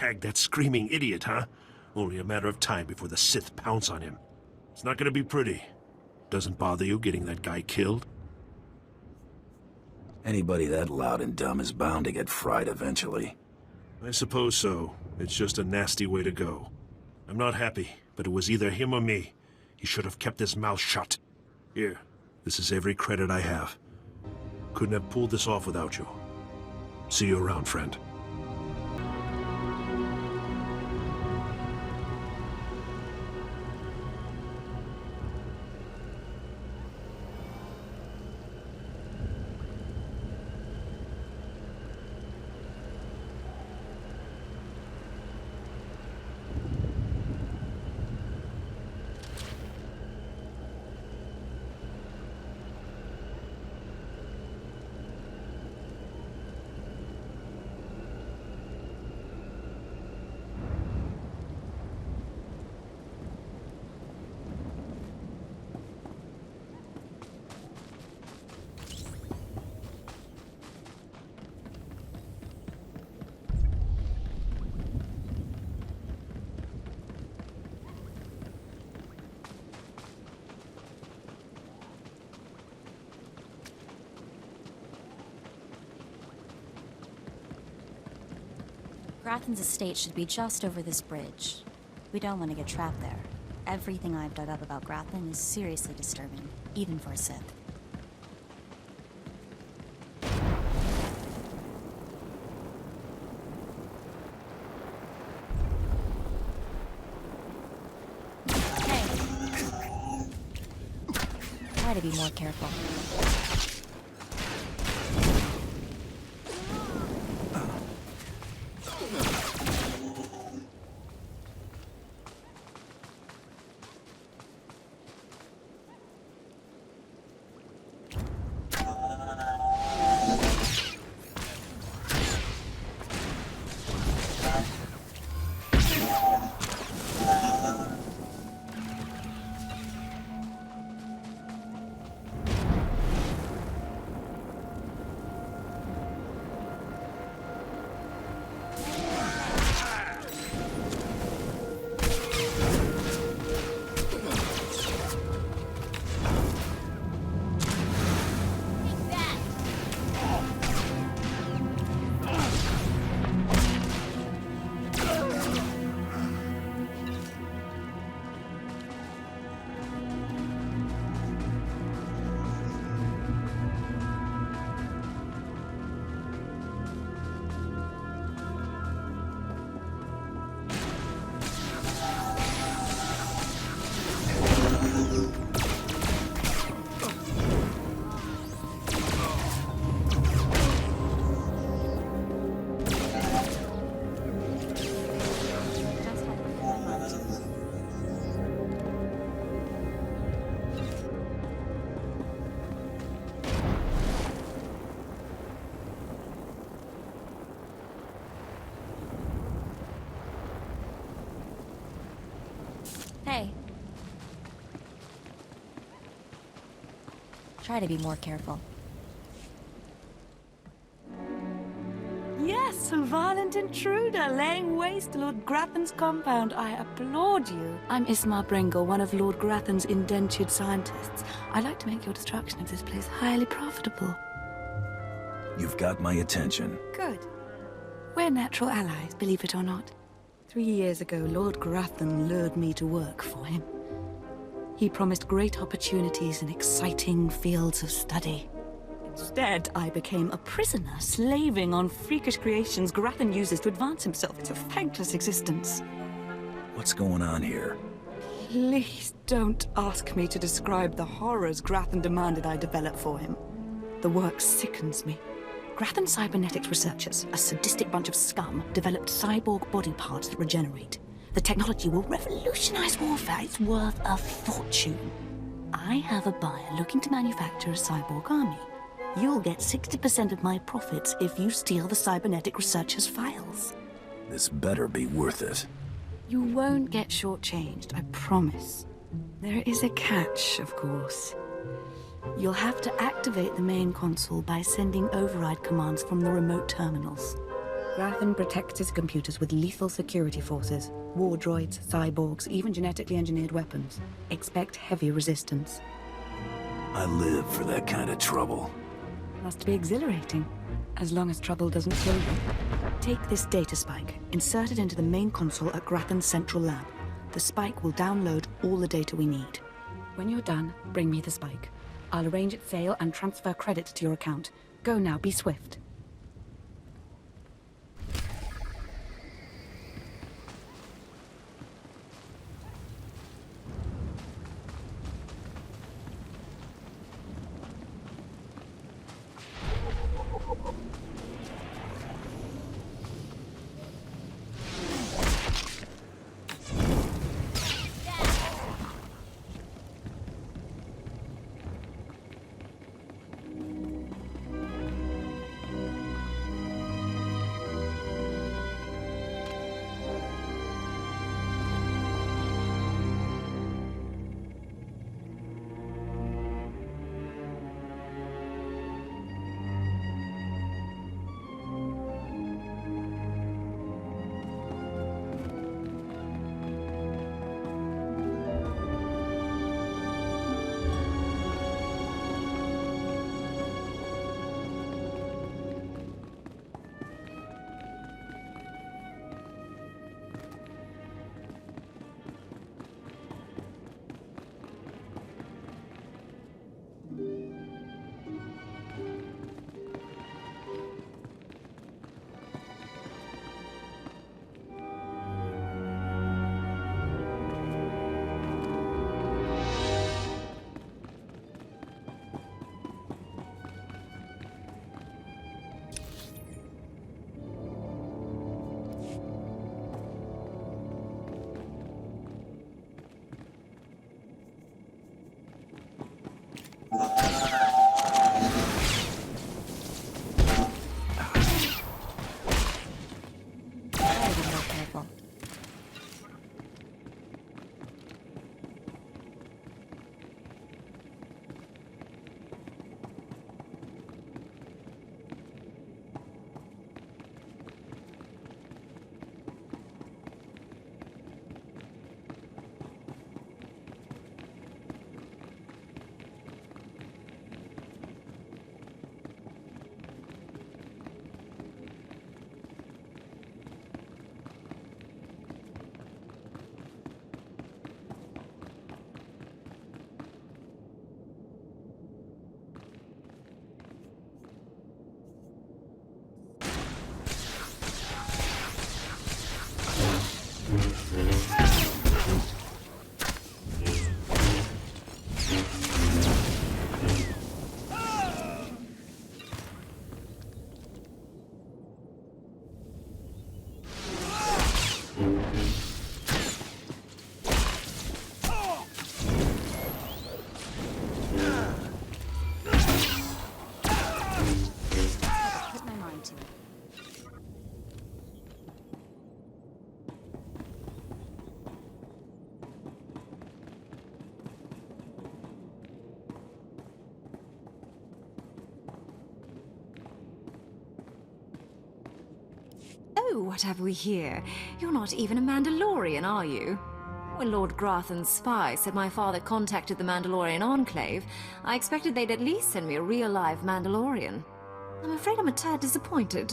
tag that screaming idiot, huh? Only a matter of time before the Sith pounce on him. It's not gonna be pretty. Doesn't bother you getting that guy killed? Anybody that loud and dumb is bound to get fried eventually. I suppose so. It's just a nasty way to go. I'm not happy, but it was either him or me. He should have kept his mouth shut. Here, this is every credit I have. Couldn't have pulled this off without you. See you around, friend. Grathan's estate should be just over this bridge. We don't want to get trapped there. Everything I've dug up about Grathan is seriously disturbing, even for a Sith. Hey! Try to be more careful. Hey. Try to be more careful. Yes, a violent intruder laying waste to Lord Grathan's compound. I applaud you. I'm Ismar Brengle, one of Lord Grathan's indentured scientists. I'd like to make your destruction of this place highly profitable. You've got my attention. Good. We're natural allies, believe it or not. 3 years ago, Lord Grathan lured me to work for him. He promised great opportunities in exciting fields of study. Instead, I became a prisoner, slaving on freakish creations Grathan uses to advance himself. It's a thankless existence. What's going on here? Please don't ask me to describe the horrors Grathan demanded I develop for him. The work sickens me. Grathan cybernetics researchers, a sadistic bunch of scum, developed cyborg body parts that regenerate. The technology will revolutionize warfare. It's worth a fortune. I have a buyer looking to manufacture a cyborg army. You'll get 60% of my profits if you steal the cybernetic researchers' files. This better be worth it. You won't get shortchanged, I promise. There is a catch, of course. You'll have to activate the main console by sending override commands from the remote terminals. Grathan protects his computers with lethal security forces. War droids, cyborgs, even genetically engineered weapons. Expect heavy resistance. I live for that kind of trouble. Must be exhilarating. As long as trouble doesn't kill you. Take this data spike, insert it into the main console at Grathan's central lab. The spike will download all the data we need. When you're done, bring me the spike. I'll arrange its sale and transfer credits to your account. Go now, be swift. Oh, what have we here? You're not even a Mandalorian, are you? When Lord Grathan's spy said my father contacted the Mandalorian Enclave, I expected they'd at least send me a real live Mandalorian. I'm afraid I'm a tad disappointed.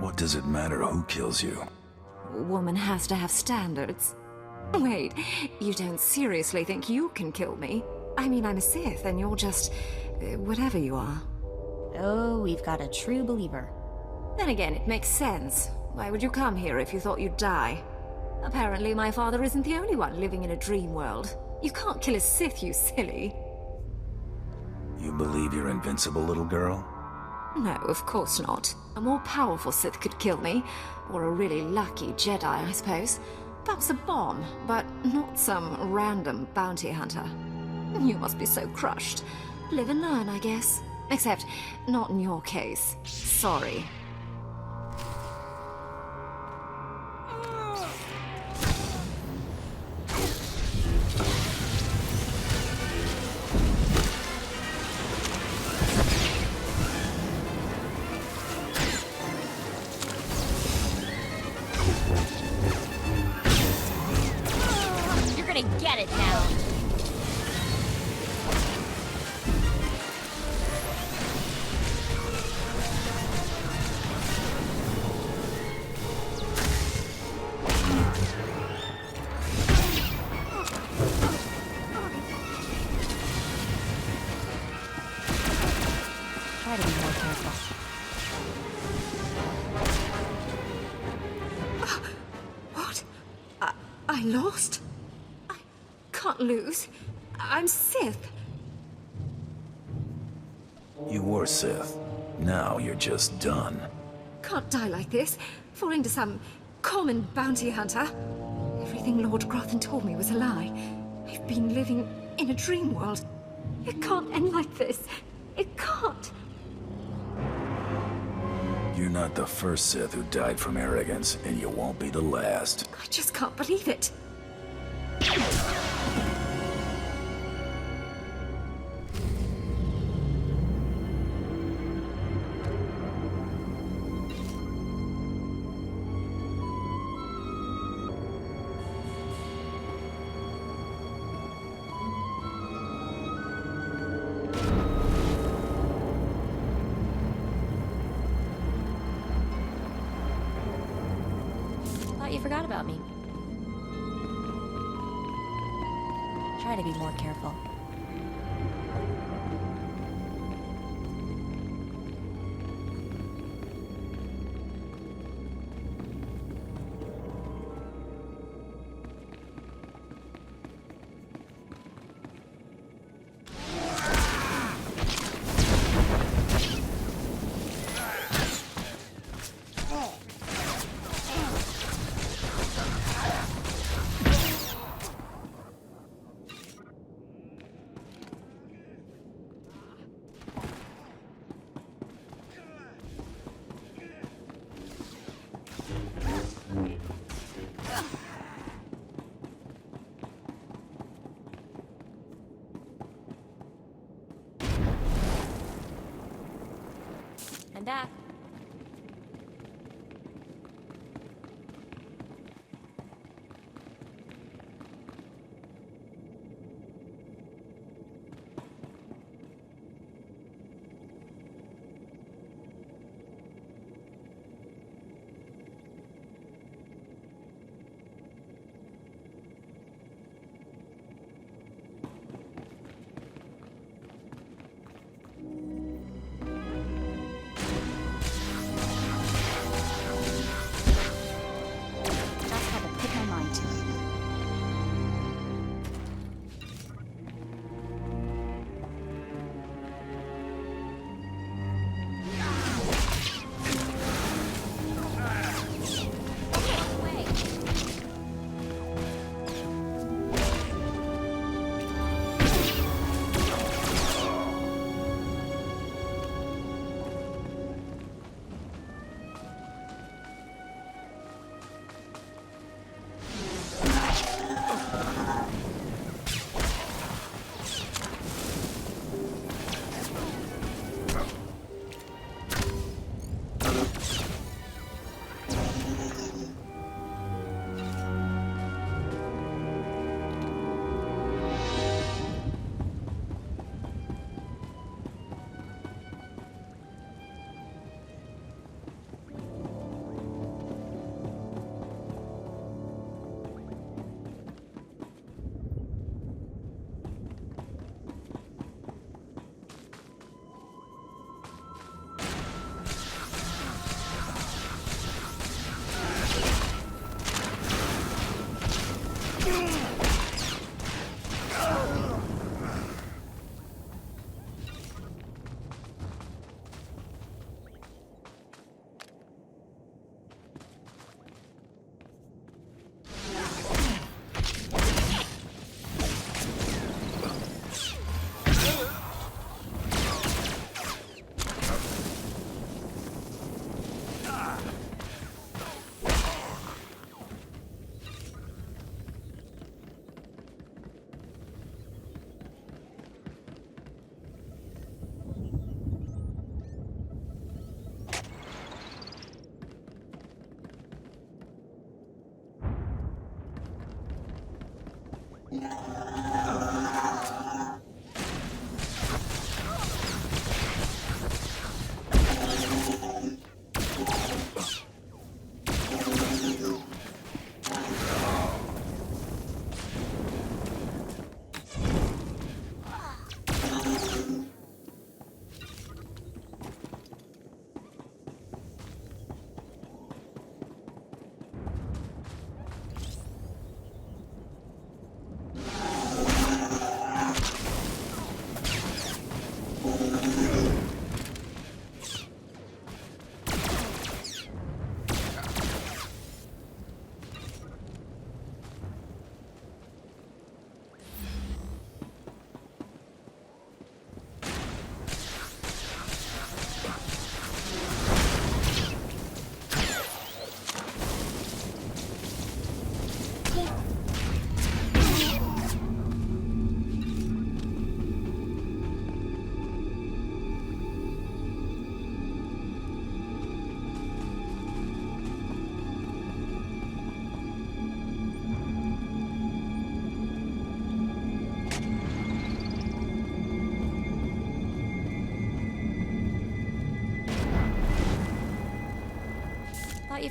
What does it matter who kills you? A woman has to have standards. Wait, you don't seriously think you can kill me? I mean, I'm a Sith, and you're just... whatever you are. Oh, we've got a true believer. Then again, it makes sense. Why would you come here if you thought you'd die? Apparently, my father isn't the only one living in a dream world. You can't kill a Sith, you silly. You believe you're invincible, little girl? No, of course not. A more powerful Sith could kill me. Or a really lucky Jedi, I suppose. Perhaps a bomb, but not some random bounty hunter. You must be so crushed. Live and learn, I guess. Except, not in your case. Sorry. gonna get it now. Try to be more careful. What? I lost? I can't lose. I'm Sith. You were Sith. Now you're just done. Can't die like this, falling to some common bounty hunter. Everything Lord Grothan told me was a lie. I've been living in a dream world. It can't end like this. It can't. You're not the first Sith who died from arrogance, and you won't be the last. I just can't believe it. Thought you forgot about me. Try to be more careful. And back.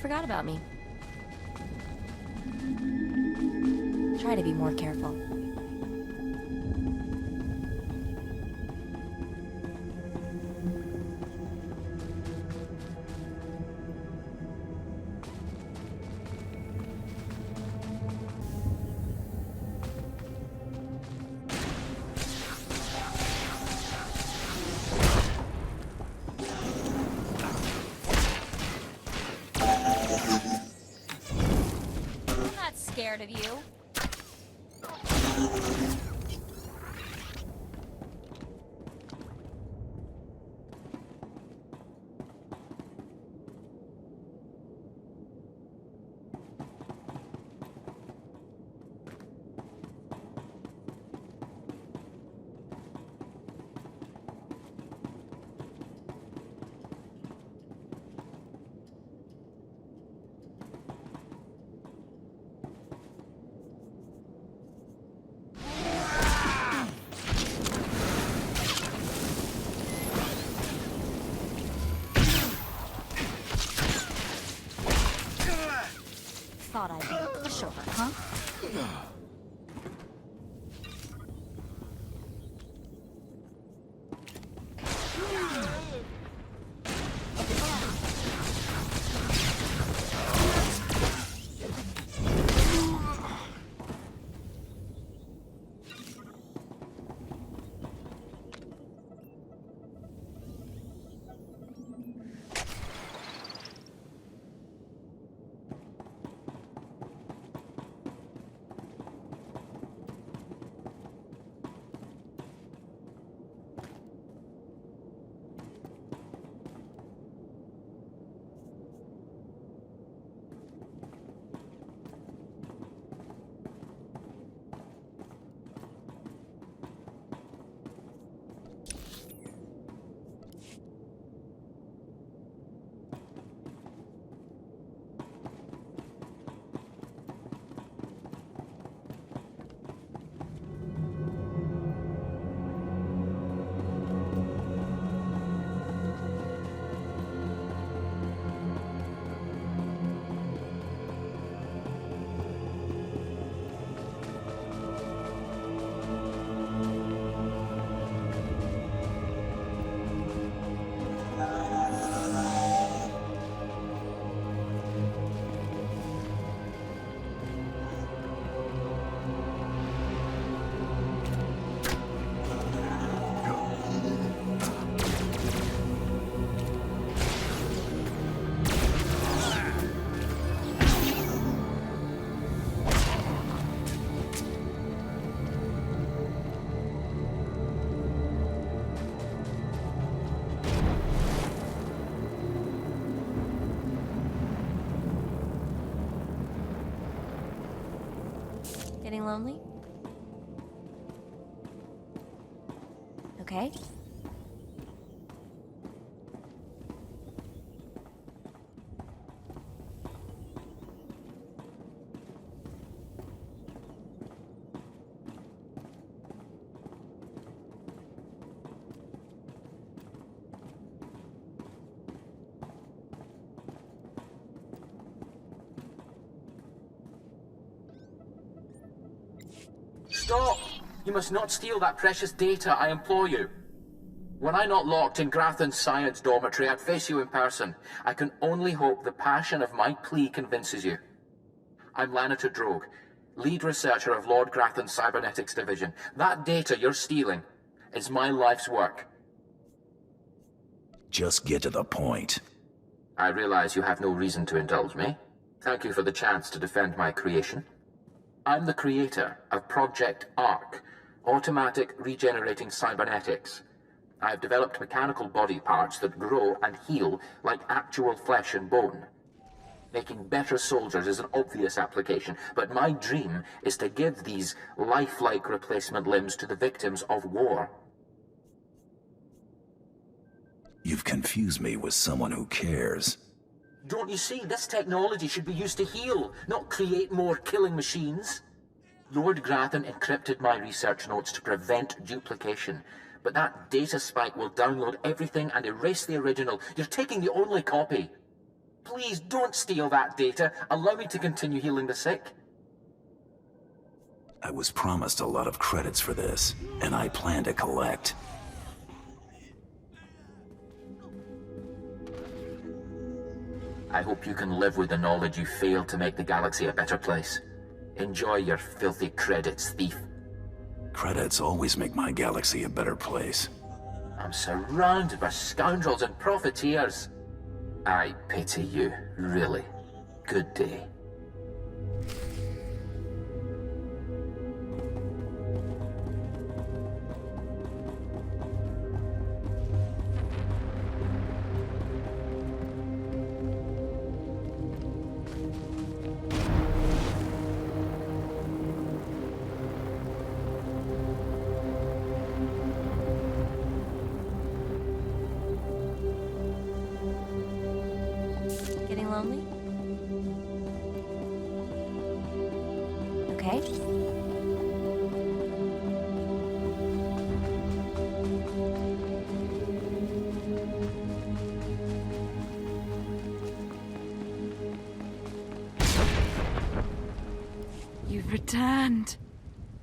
forgot about me. Try to be more careful. Scared of you. Thought I'd be a pushover, huh? Getting lonely? Okay. Stop! You must not steal that precious data, I implore you. Were I not locked in Grathan's science dormitory, I'd face you in person. I can only hope the passion of my plea convinces you. I'm Lanator Drogue, lead researcher of Lord Grathan's Cybernetics Division. That data you're stealing is my life's work. Just get to the point. I realize you have no reason to indulge me. Thank you for the chance to defend my creation. I'm the creator of Project ARC, Automatic Regenerating Cybernetics. I've developed mechanical body parts that grow and heal like actual flesh and bone. Making better soldiers is an obvious application, but my dream is to give these lifelike replacement limbs to the victims of war. You've confused me with someone who cares. Don't you see? This technology should be used to heal, not create more killing machines. Lord Grathan encrypted my research notes to prevent duplication, but that data spike will download everything and erase the original. You're taking the only copy. Please don't steal that data. Allow me to continue healing the sick. I was promised a lot of credits for this, and I plan to collect. I hope you can live with the knowledge you failed to make the galaxy a better place. Enjoy your filthy credits, thief. Credits always make my galaxy a better place. I'm surrounded by scoundrels and profiteers. I pity you, really. Good day. Getting lonely? Okay. You've returned.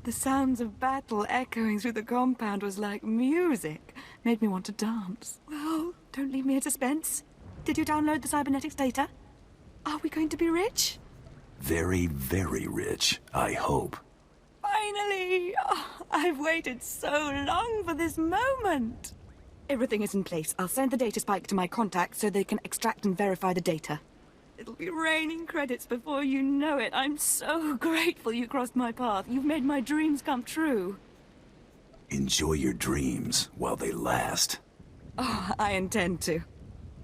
The sounds of battle echoing through the compound was like music. Made me want to dance. Well, don't leave me in suspense. Did you download the cybernetics data? Are we going to be rich? Very, very rich, I hope. Finally! Oh, I've waited so long for this moment. Everything is in place. I'll send the data spike to my contacts so they can extract and verify the data. It'll be raining credits before you know it. I'm so grateful you crossed my path. You've made my dreams come true. Enjoy your dreams while they last. Oh, I intend to.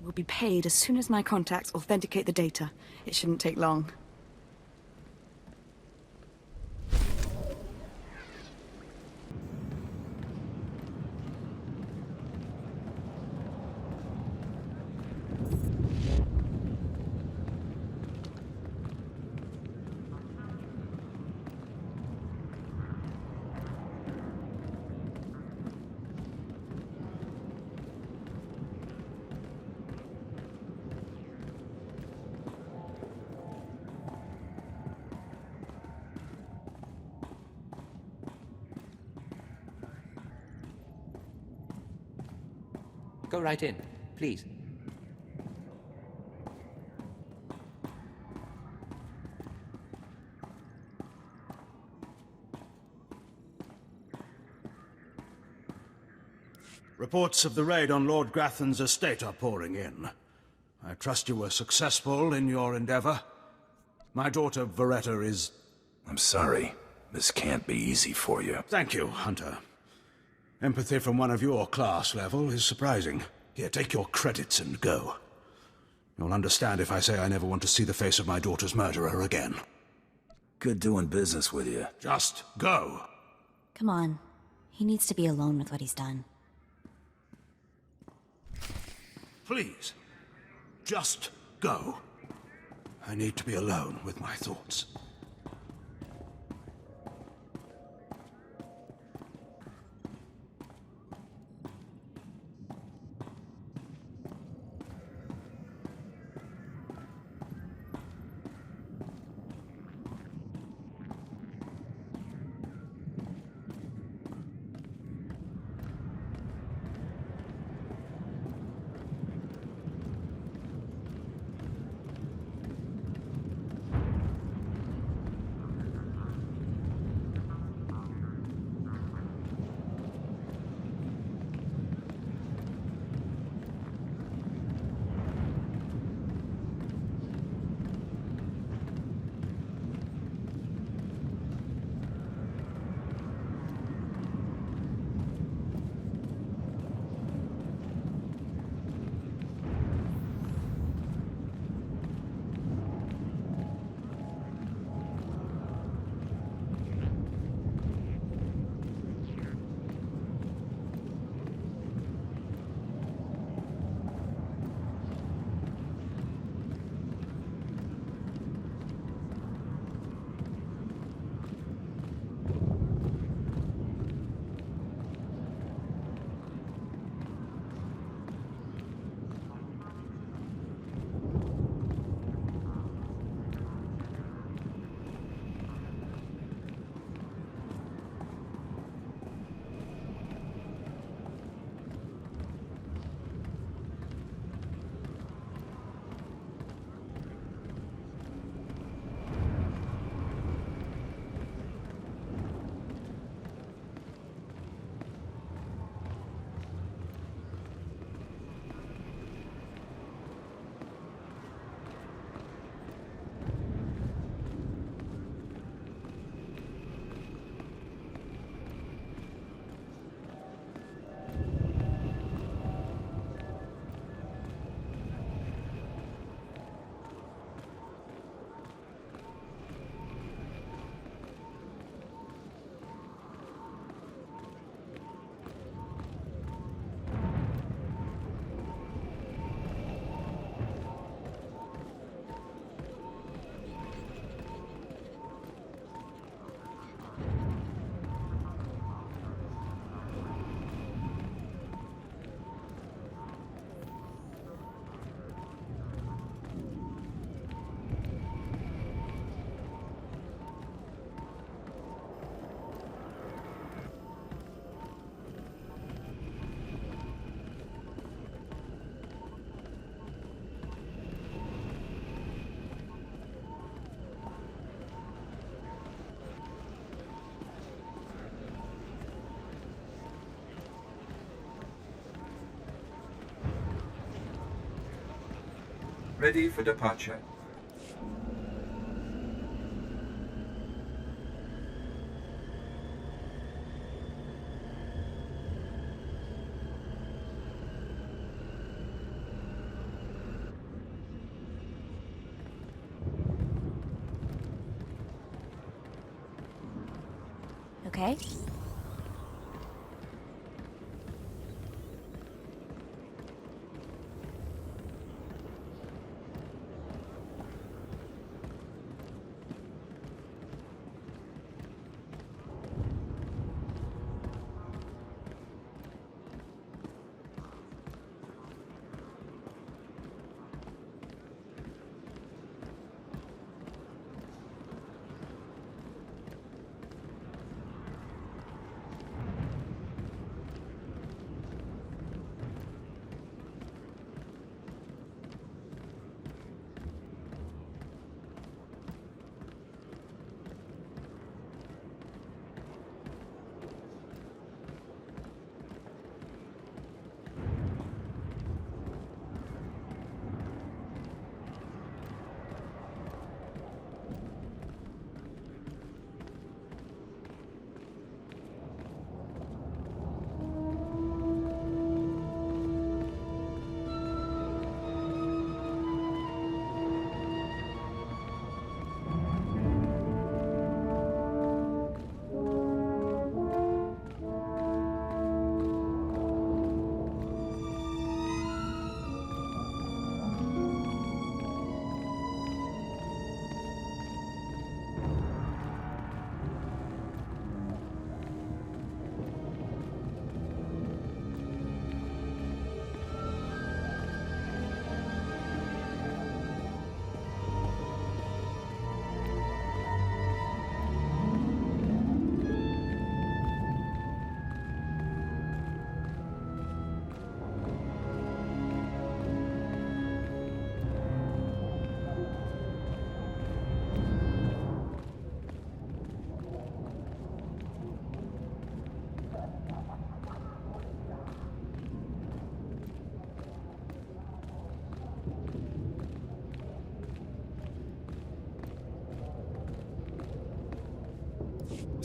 We'll be paid as soon as my contacts authenticate the data. It shouldn't take long. Go right in, please. Reports of the raid on Lord Grathan's estate are pouring in. I trust you were successful in your endeavor. My daughter, Veretta, is... I'm sorry. This can't be easy for you. Thank you, Hunter. Empathy from one of your class level is surprising. Here, take your credits and go. You'll understand if I say I never want to see the face of my daughter's murderer again. Good doing business with you. Just go. Come on. He needs to be alone with what he's done. Please. Just go. I need to be alone with my thoughts. Ready for departure. Okay.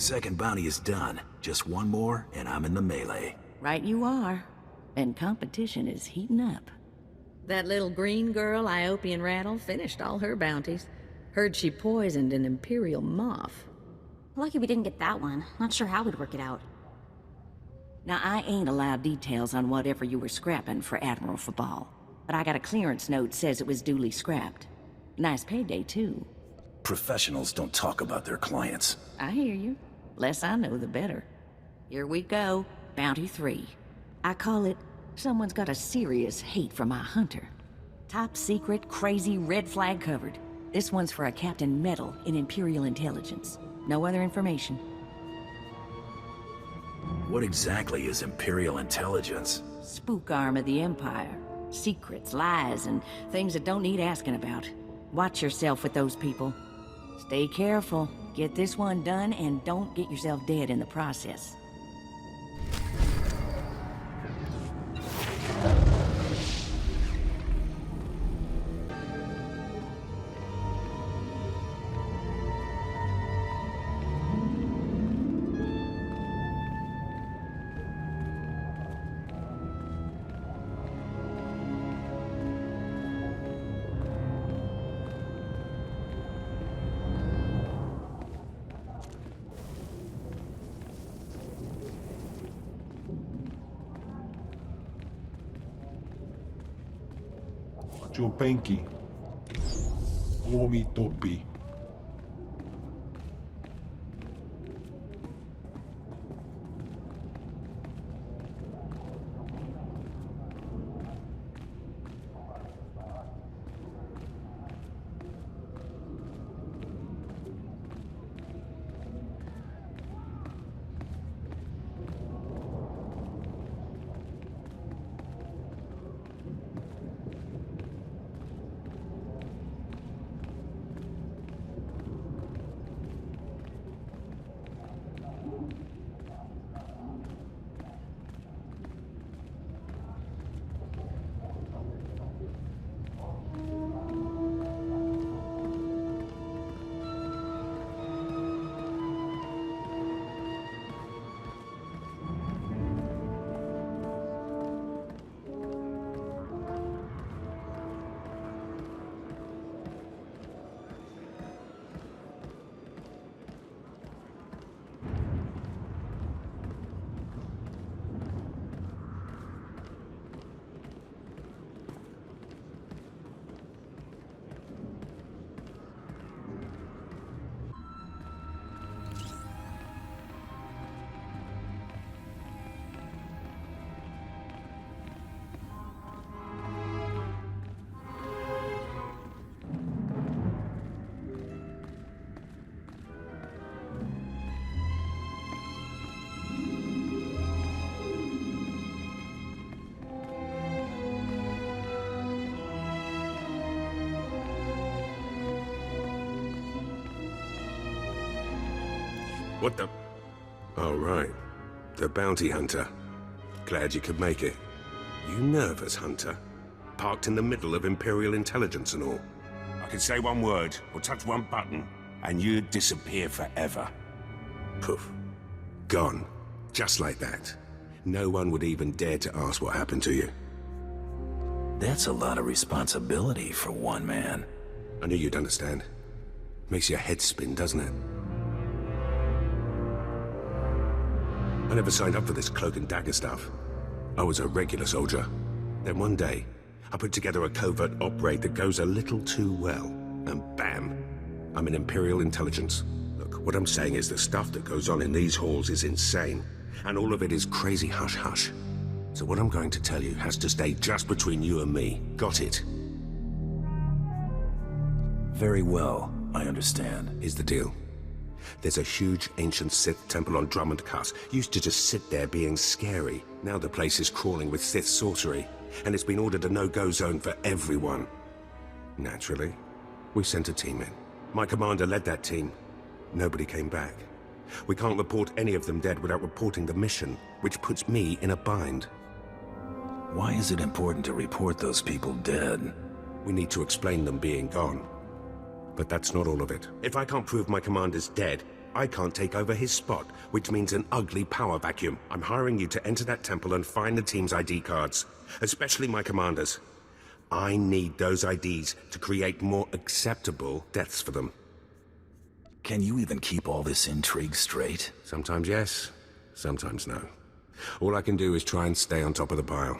Second bounty is done. Just one more, and I'm in the melee. Right you are. And competition is heating up. That little green girl, Iopian Rattle, finished all her bounties. Heard she poisoned an Imperial moth. Lucky we didn't get that one. Not sure how we'd work it out. Now, I ain't allowed details on whatever you were scrapping for Admiral Fabal, but I got a clearance note says it was duly scrapped. Nice payday, too. Professionals don't talk about their clients. I hear you. Less I know, the better. Here we go. Bounty 3. I call it, someone's got a serious hate for my hunter. Top secret, crazy, red flag covered. This one's for a Captain Metal in Imperial Intelligence. No other information. What exactly is Imperial Intelligence? Spook arm of the Empire. Secrets, lies, and things that don't need asking about. Watch yourself with those people. Stay careful. Get this one done and don't get yourself dead in the process. Chupenki. Omi Topi. What the? Oh, right. The bounty hunter. Glad you could make it. You nervous, Hunter? Parked in the middle of Imperial intelligence and all. I could say one word, or touch one button, and you'd disappear forever. Poof. Gone. Just like that. No one would even dare to ask what happened to you. That's a lot of responsibility for one man. I knew you'd understand. Makes your head spin, doesn't it? I never signed up for this cloak and dagger stuff. I was a regular soldier. Then one day, I put together a covert op raid that goes a little too well. And bam! I'm in Imperial intelligence. Look, what I'm saying is the stuff that goes on in these halls is insane. And all of it is crazy hush-hush. So what I'm going to tell you has to stay just between you and me. Got it? Very well, I understand. Here's the deal. There's a huge ancient Sith temple on Drummond Cuss. Used to just sit there being scary. Now the place is crawling with Sith sorcery. And it's been ordered a no-go zone for everyone. Naturally, we sent a team in. My commander led that team. Nobody came back. We can't report any of them dead without reporting the mission, which puts me in a bind. Why is it important to report those people dead? We need to explain them being gone. But that's not all of it. If I can't prove my commander's dead, I can't take over his spot, which means an ugly power vacuum. I'm hiring you to enter that temple and find the team's ID cards, especially my commander's. I need those IDs to create more acceptable deaths for them. Can you even keep all this intrigue straight? Sometimes yes, sometimes no. All I can do is try and stay on top of the pile.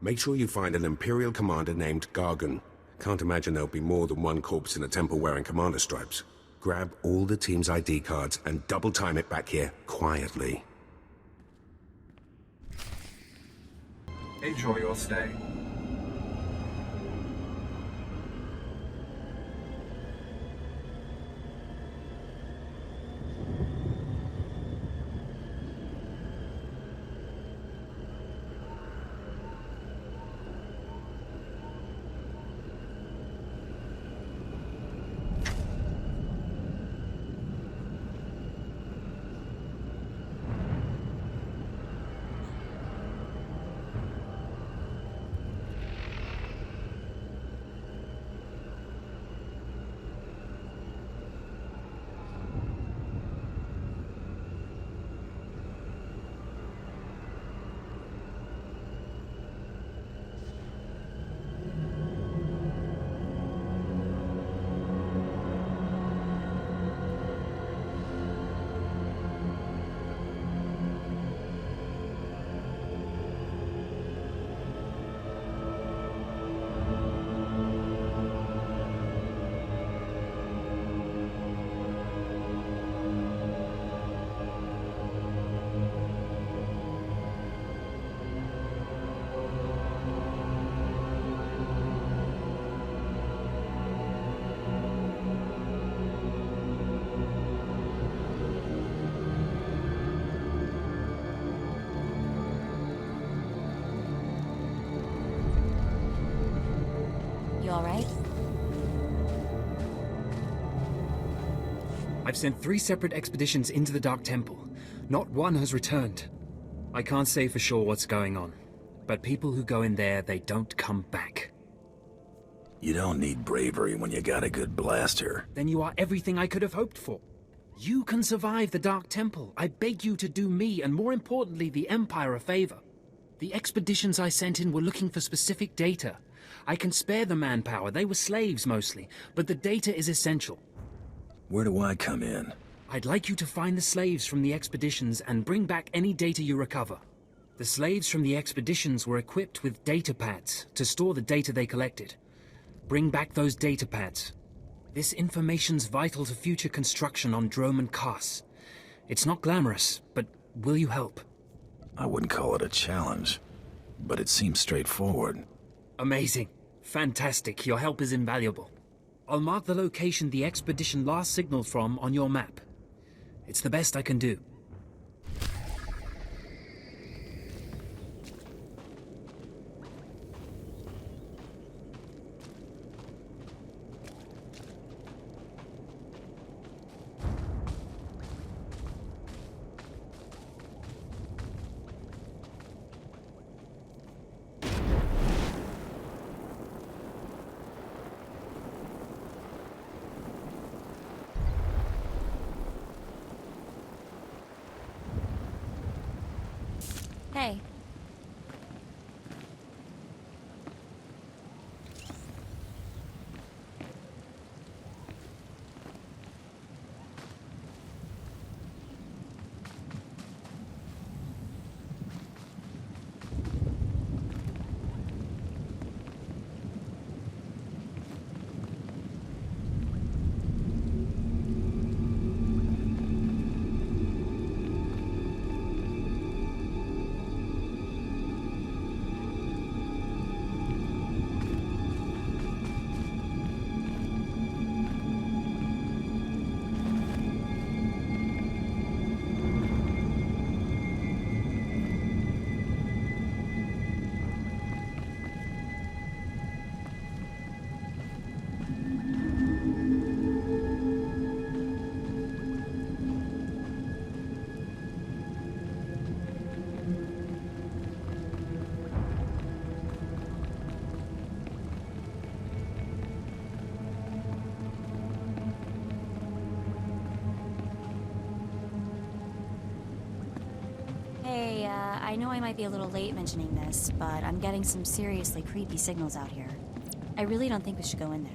Make sure you find an Imperial commander named Gargan. Can't imagine there'll be more than one corpse in a temple wearing commander stripes. Grab all the team's ID cards and double time it back here, quietly. Enjoy your stay. Alright? I've sent 3 separate expeditions into the Dark Temple. Not one has returned. I can't say for sure what's going on, but people who go in there, they don't come back. You don't need bravery when you got a good blaster. Then you are everything I could have hoped for. You can survive the Dark Temple. I beg you to do me, and more importantly, the Empire, a favor. The expeditions I sent in were looking for specific data. I can spare the manpower, they were slaves mostly, but the data is essential. Where do I come in? I'd like you to find the slaves from the expeditions and bring back any data you recover. The slaves from the expeditions were equipped with data pads to store the data they collected. Bring back those data pads. This information's vital to future construction on Drummond Cuss. It's not glamorous, but will you help? I wouldn't call it a challenge, but it seems straightforward. Amazing. Fantastic. Your help is invaluable. I'll mark the location the expedition last signaled from on your map. It's the best I can do. Hey. Hey, I know I might be a little late mentioning this, but I'm getting some seriously creepy signals out here. I really don't think we should go in there.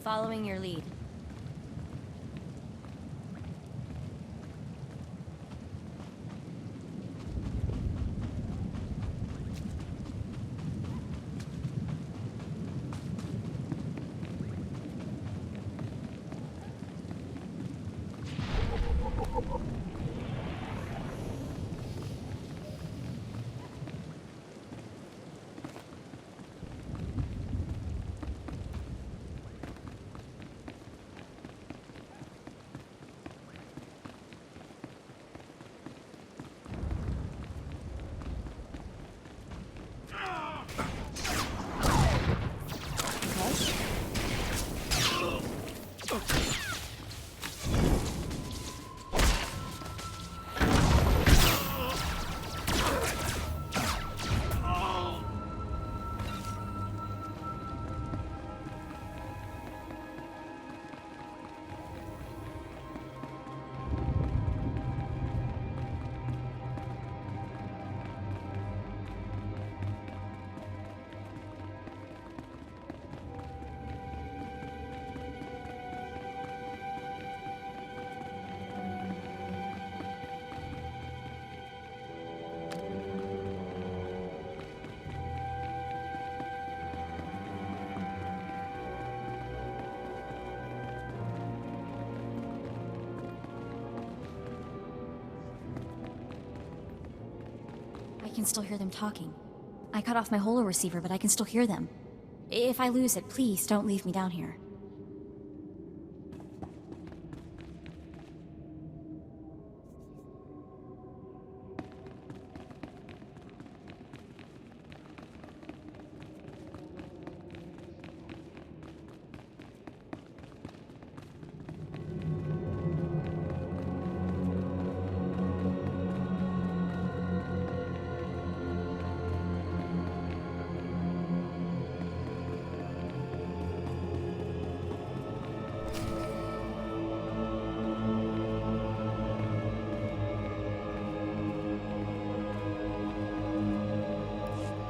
Following your lead. I can still hear them talking. I cut off my holo receiver, but I can still hear them. If I lose it, please don't leave me down here.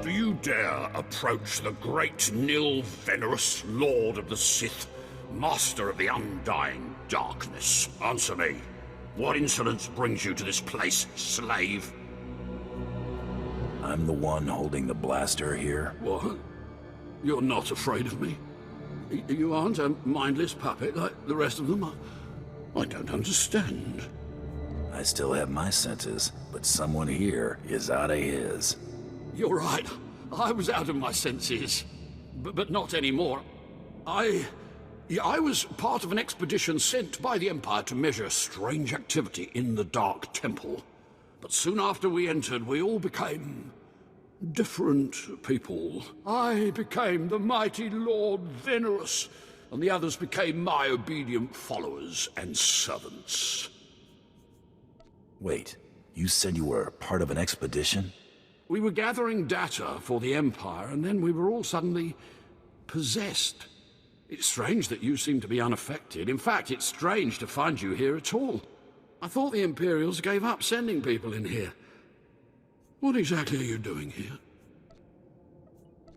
Do you dare approach the great Nil Venerus, Lord of the Sith, Master of the Undying Darkness? Answer me. What insolence brings you to this place, slave? I'm the one holding the blaster here. What? You're not afraid of me? You aren't a mindless puppet like the rest of them? I don't understand. I still have my senses, but someone here is out of his. You're right. I was out of my senses. But not anymore. I was part of an expedition sent by the Empire to measure strange activity in the Dark Temple. But soon after we entered, we all became different people. I became the mighty Lord Venerus, and the others became my obedient followers and servants. Wait, you said you were part of an expedition? We were gathering data for the Empire, and then we were all suddenly possessed. It's strange that you seem to be unaffected. In fact, it's strange to find you here at all. I thought the Imperials gave up sending people in here. What exactly are you doing here?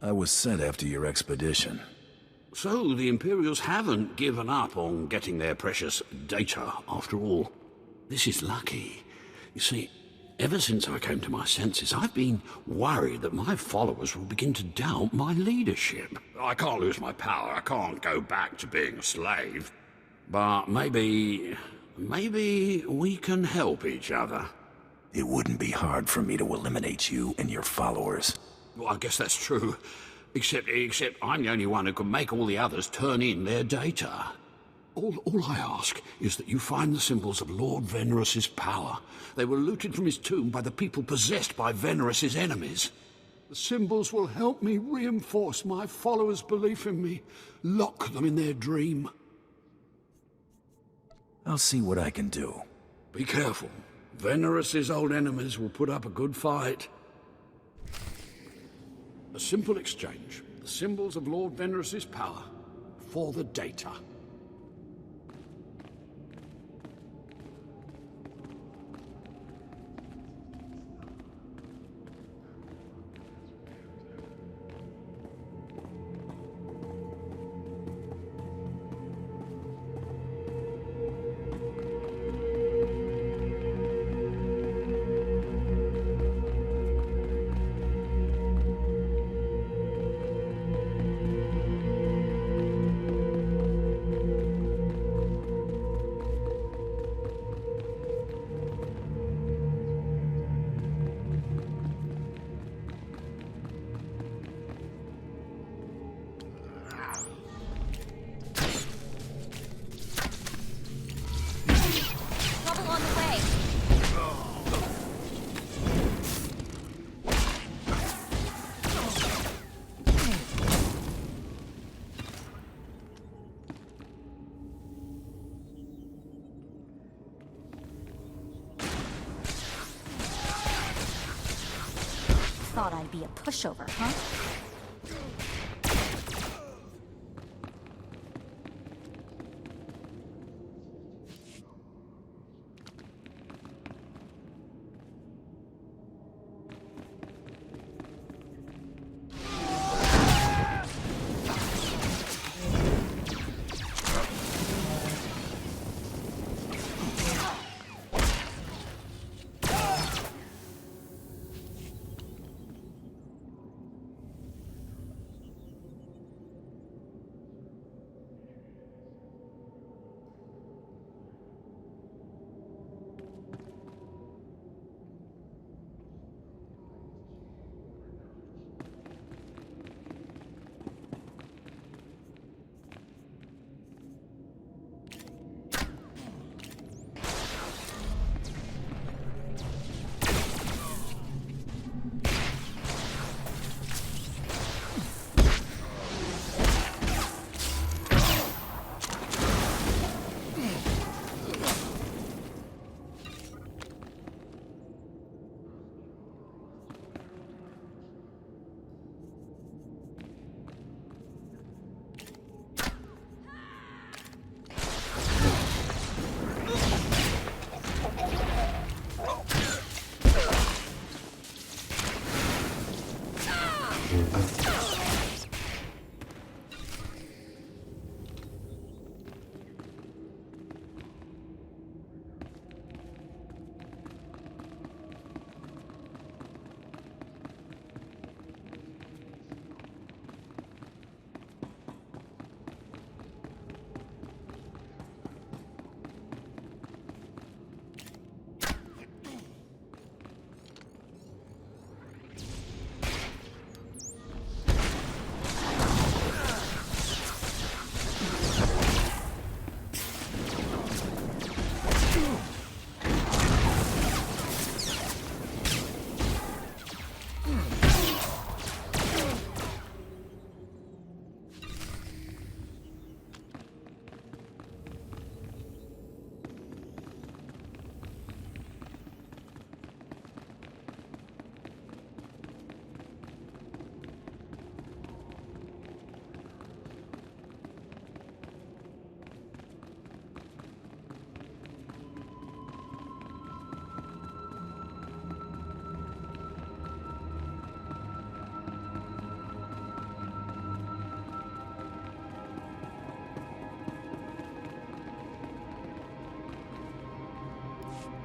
I was sent after your expedition. So the Imperials haven't given up on getting their precious data, after all. This is lucky. You see, ever since I came to my senses, I've been worried that my followers will begin to doubt my leadership. I can't lose my power. I can't go back to being a slave. But maybe we can help each other. It wouldn't be hard for me to eliminate you and your followers. Well, I guess that's true. Except I'm the only one who can make all the others turn in their data. All I ask is that you find the symbols of Lord Venerus's power. They were looted from his tomb by the people possessed by Venerus's enemies. The symbols will help me reinforce my followers' belief in me, lock them in their dream. I'll see what I can do. Be careful. Venerus's old enemies will put up a good fight. A simple exchange. The symbols of Lord Venerus's power for the data. Thought I'd be a pushover, huh?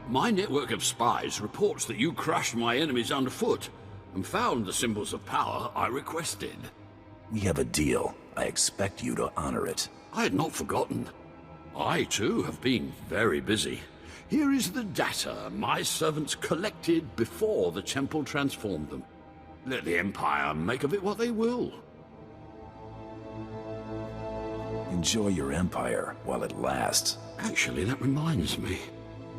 My network of spies reports that you crushed my enemies underfoot and found the symbols of power I requested. We have a deal. I expect you to honor it. I had not forgotten. I, too, have been very busy. Here is the data my servants collected before the temple transformed them. Let the Empire make of it what they will. Enjoy your empire while it lasts. Actually, that reminds me.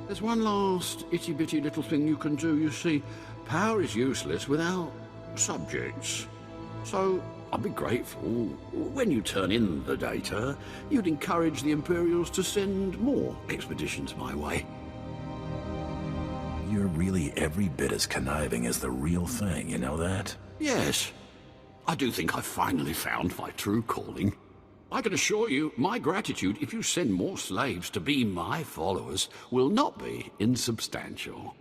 There's one last itty-bitty little thing you can do. You see, power is useless without subjects. So, I'd be grateful when you turn in the data, you'd encourage the Imperials to send more expeditions my way. You're really every bit as conniving as the real thing, you know that? Yes. I do think I've finally found my true calling. I can assure you, my gratitude if you send more slaves to be my followers will not be insubstantial.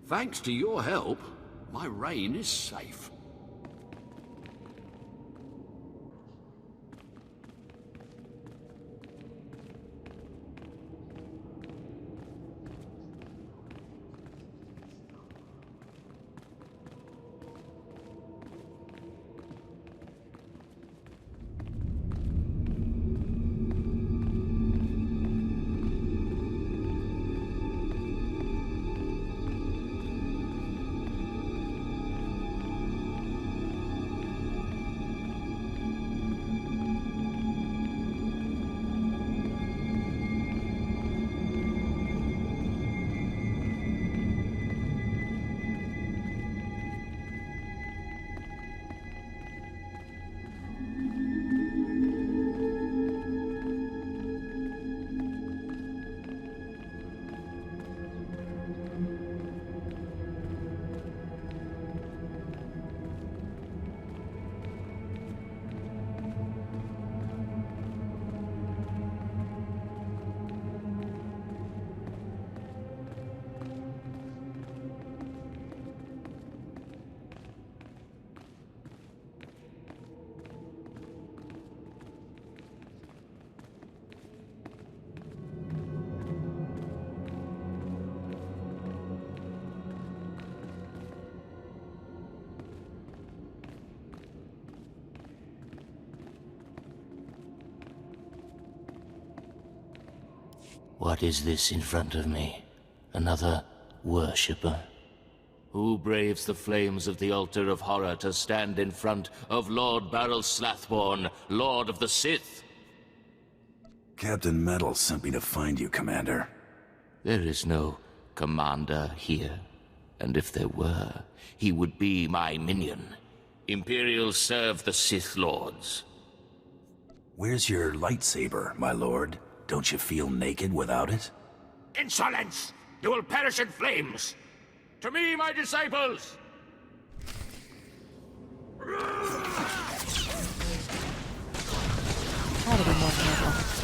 Thanks to your help, my reign is safe. What is this in front of me? Another worshipper? Who braves the flames of the altar of horror to stand in front of Lord Baral Slathborn, Lord of the Sith? Captain Metal sent me to find you, Commander. There is no commander here, and if there were, he would be my minion. Imperials serve the Sith Lords. Where's your lightsaber, my lord? Don't you feel naked without it? Insolence! You will perish in flames! To me, my disciples! Try to be more careful.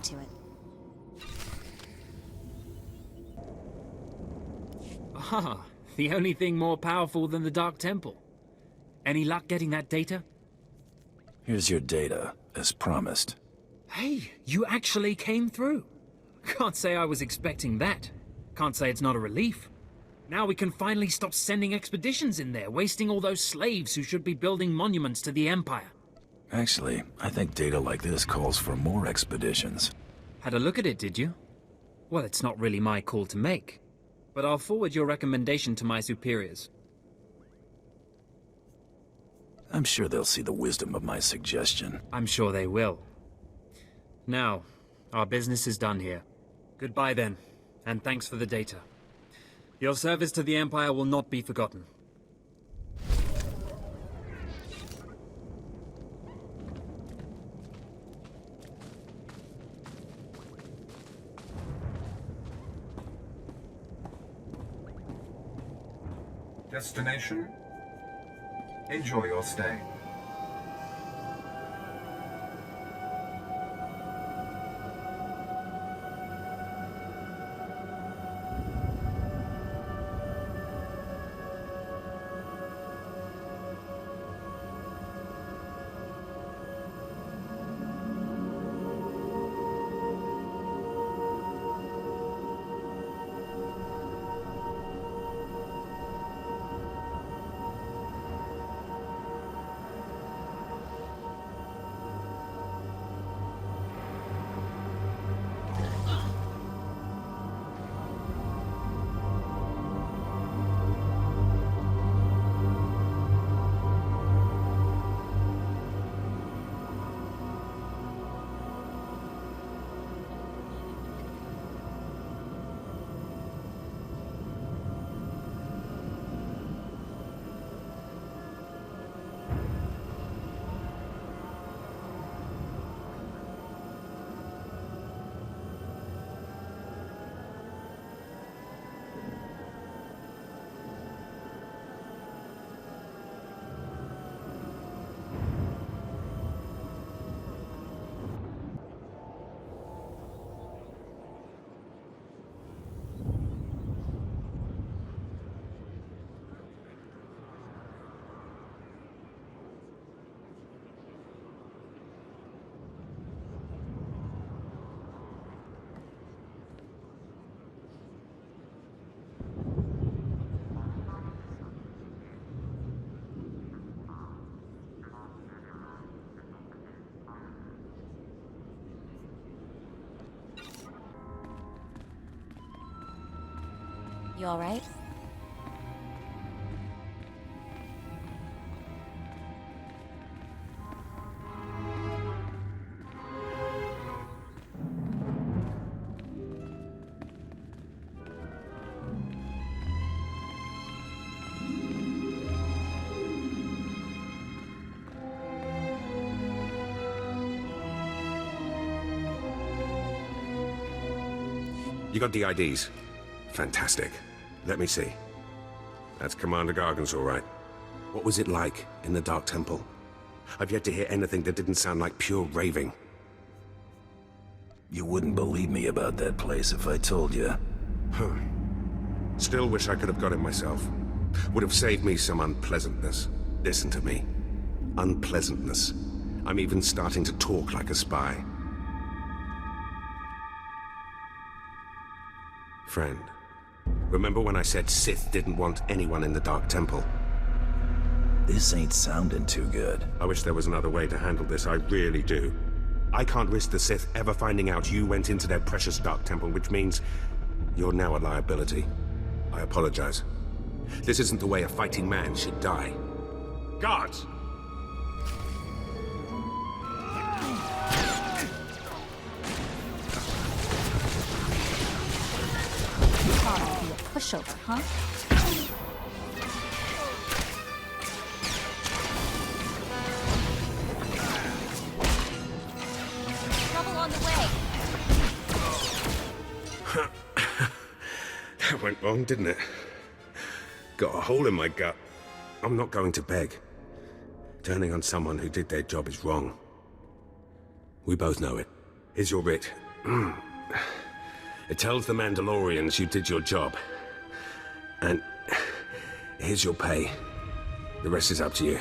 To it. Ah, the only thing more powerful than the Dark Temple. Any luck getting that data? Here's your data, as promised. Hey, you actually came through. Can't say I was expecting that. Can't say it's not a relief. Now we can finally stop sending expeditions in there, wasting all those slaves who should be building monuments to the Empire. Actually, I think data like this calls for more expeditions. Had a look at it, did you? Well, it's not really my call to make, but I'll forward your recommendation to my superiors. I'm sure they'll see the wisdom of my suggestion. I'm sure they will. Now, our business is done here. Goodbye then, and thanks for the data. Your service to the Empire will not be forgotten. Destination? Enjoy your stay. You alright? You got the IDs? Fantastic. Let me see. That's Commander Gargan's all right. What was it like in the Dark Temple? I've yet to hear anything that didn't sound like pure raving. You wouldn't believe me about that place if I told you. Huh. Still wish I could have got it myself. Would have saved me some unpleasantness. Listen to me. Unpleasantness. I'm even starting to talk like a spy. Friend, remember when I said Sith didn't want anyone in the Dark Temple? This ain't sounding too good. I wish there was another way to handle this, I really do. I can't risk the Sith ever finding out you went into their precious Dark Temple, which means you're now a liability. I apologize. This isn't the way a fighting man should die. Guards! Pushover, huh? Trouble on the way. That went wrong, didn't it? Got a hole in my gut. I'm not going to beg. Turning on someone who did their job is wrong. We both know it. Here's your writ. It tells the Mandalorians you did your job. And here's your pay. The rest is up to you.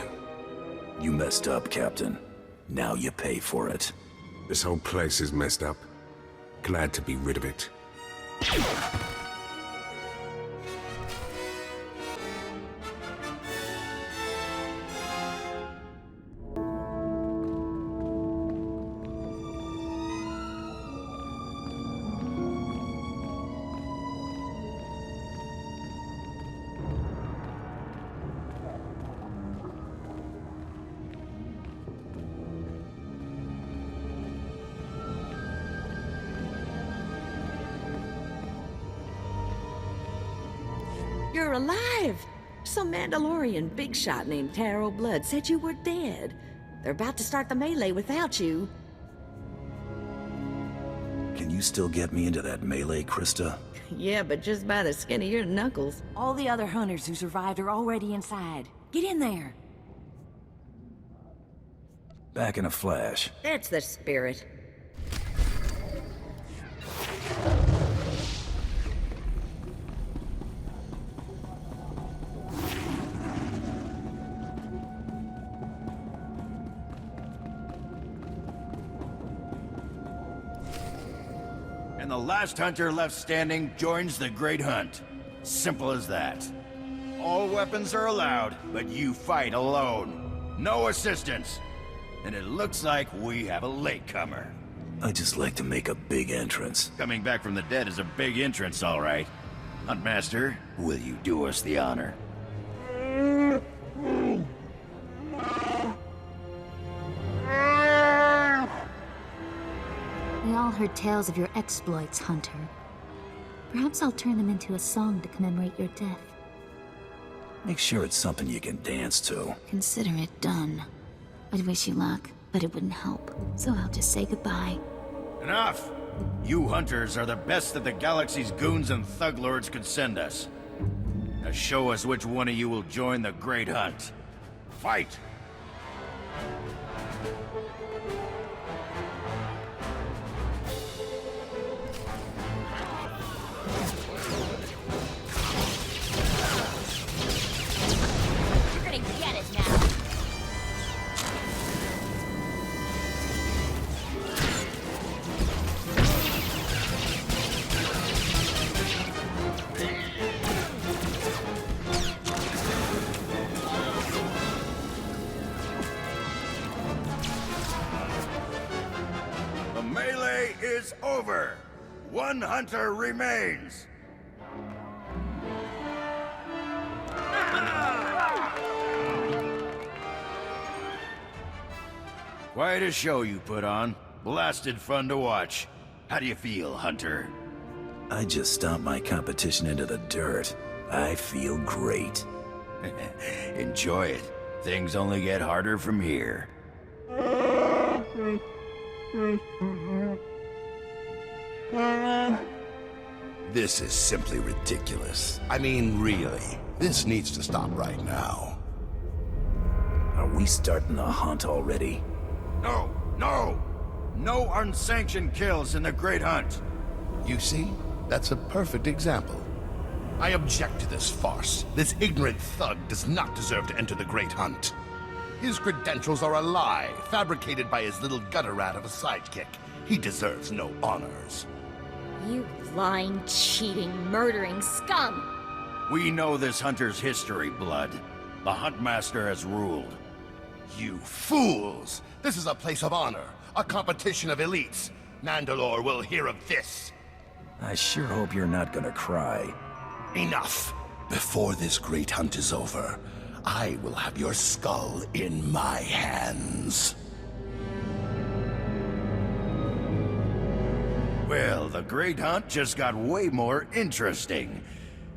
You messed up, Captain. Now you pay for it. This whole place is messed up. Glad to be rid of it. You're alive! Some Mandalorian big shot named Taro Blood said you were dead. They're about to start the melee without you. Can you still get me into that melee, Krista? Yeah, but just by the skin of your knuckles. All the other hunters who survived are already inside. Get in there. Back in a flash. That's the spirit. And the last hunter left standing joins the Great Hunt. Simple as that. All weapons are allowed, but you fight alone. No assistance. And it looks like we have a latecomer. I just like to make a big entrance. Coming back from the dead is a big entrance, all right. Huntmaster, will you do us the honor? We all heard tales of your exploits, Hunter. Perhaps I'll turn them into a song to commemorate your death. Make sure it's something you can dance to. Consider it done. I'd wish you luck, but it wouldn't help. So I'll just say goodbye. Enough! You hunters are the best that the galaxy's goons and thug lords could send us. Now show us which one of you will join the Great Hunt. Fight! Is over. One hunter remains. Quite a show you put on. Blasted fun to watch. How do you feel, Hunter? I just stomped my competition into the dirt. I feel great. Enjoy it. Things only get harder from here. This is simply ridiculous. I mean, really. This needs to stop right now. Are we starting the hunt already? No! No! No unsanctioned kills in the Great Hunt! You see? That's a perfect example. I object to this farce. This ignorant thug does not deserve to enter the Great Hunt. His credentials are a lie, fabricated by his little gutter rat of a sidekick. He deserves no honors. You lying, cheating, murdering scum! We know this hunter's history, Blood. The Huntmaster has ruled. You fools! This is a place of honor, a competition of elites. Mandalore will hear of this. I sure hope you're not gonna cry. Enough! Before this Great Hunt is over, I will have your skull in my hands. Well, the Great Hunt just got way more interesting.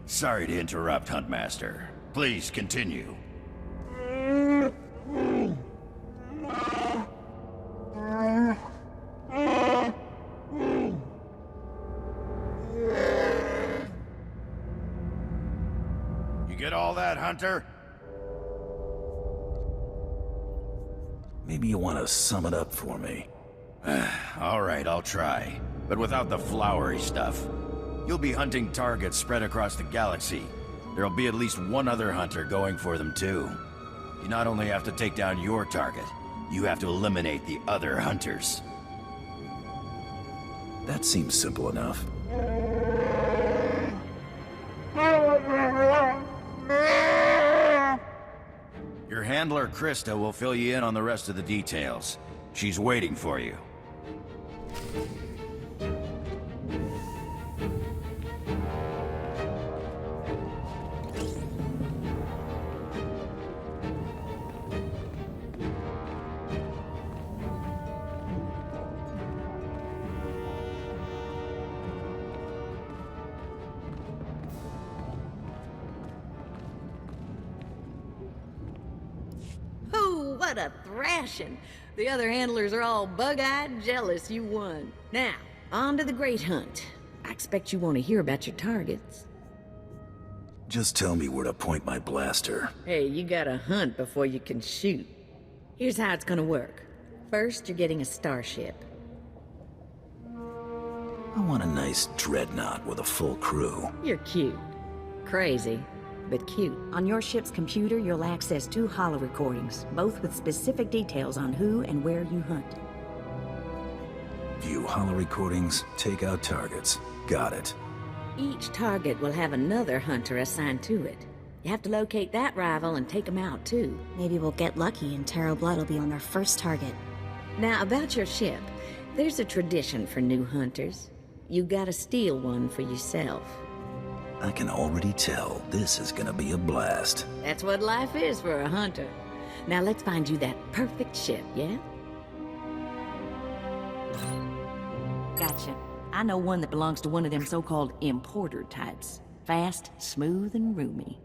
Sorry to interrupt, Huntmaster. Please continue. You get all that, Hunter? Maybe you want to sum it up for me. All right, I'll try. But without the flowery stuff. You'll be hunting targets spread across the galaxy. There'll be at least one other hunter going for them, too. You not only have to take down your target, you have to eliminate the other hunters. That seems simple enough. Your handler, Krista, will fill you in on the rest of the details. She's waiting for you. Oh, what a thrashing! The other handlers are all bug-eyed jealous you won. Now, on to the Great Hunt. I expect you want to hear about your targets. Just tell me where to point my blaster. Hey, you gotta hunt before you can shoot. Here's how it's gonna work. First, you're getting a starship. I want a nice dreadnought with a full crew. You're cute. Crazy, but cute. On your ship's computer, you'll access 2 holo recordings, both with specific details on who and where you hunt. View holo recordings, take out targets. Got it. Each target will have another hunter assigned to it. You have to locate that rival and take him out, too. Maybe we'll get lucky and Tarot Blood will be on our first target. Now, about your ship. There's a tradition for new hunters. You gotta steal one for yourself. I can already tell this is gonna be a blast. That's what life is for a hunter. Now let's find you that perfect ship, yeah? Gotcha. I know one that belongs to one of them so-called importer types. Fast, smooth, and roomy.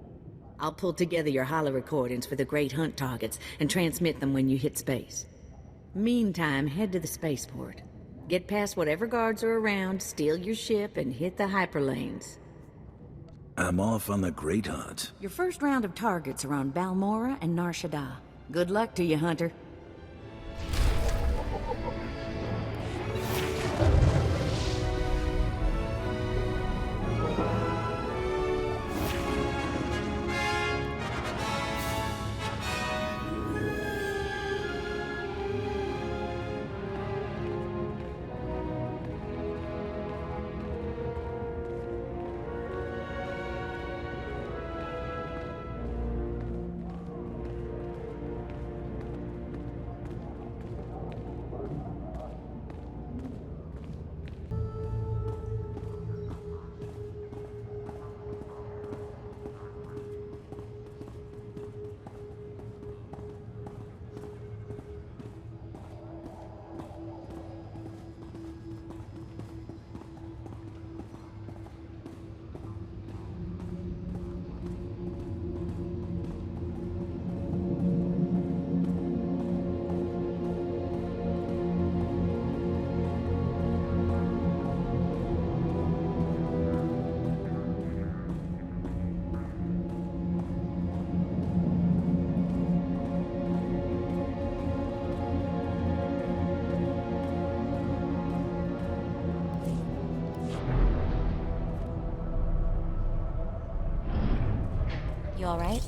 I'll pull together your holo recordings for the great hunt targets and transmit them when you hit space. Meantime, head to the spaceport. Get past whatever guards are around, steal your ship, and hit the hyperlanes. I'm off on the Great Hunt. Your first round of targets are on Balmora and Nar Shaddaa. Good luck to you, Hunter. You alright?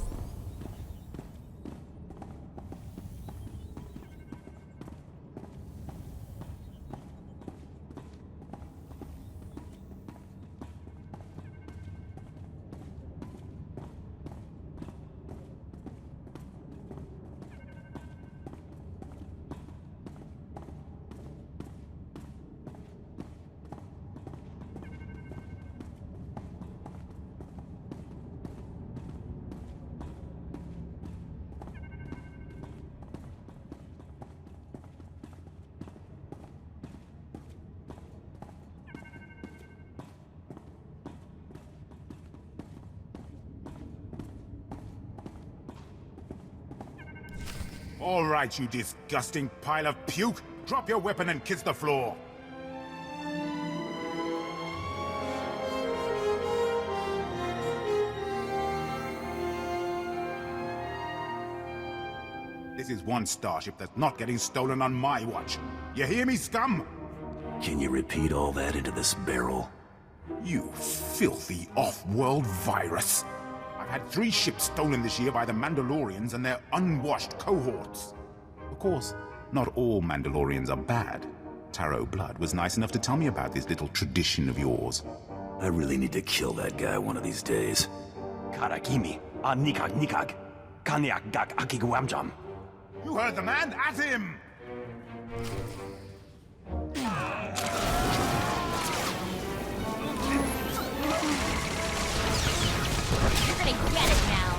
All right, you disgusting pile of puke. Drop your weapon and kiss the floor. This is one starship that's not getting stolen on my watch. You hear me, scum? Can you repeat all that into this barrel? You filthy off-world virus. I've had 3 ships stolen this year by the Mandalorians and their unwashed cohorts. Of course, not all Mandalorians are bad. Tarot Blood was nice enough to tell me about this little tradition of yours. I really need to kill that guy one of these days. Karakimi, nikag nikag, kanyak gak akiguamjam. You heard the man, at him! You're gonna get it now.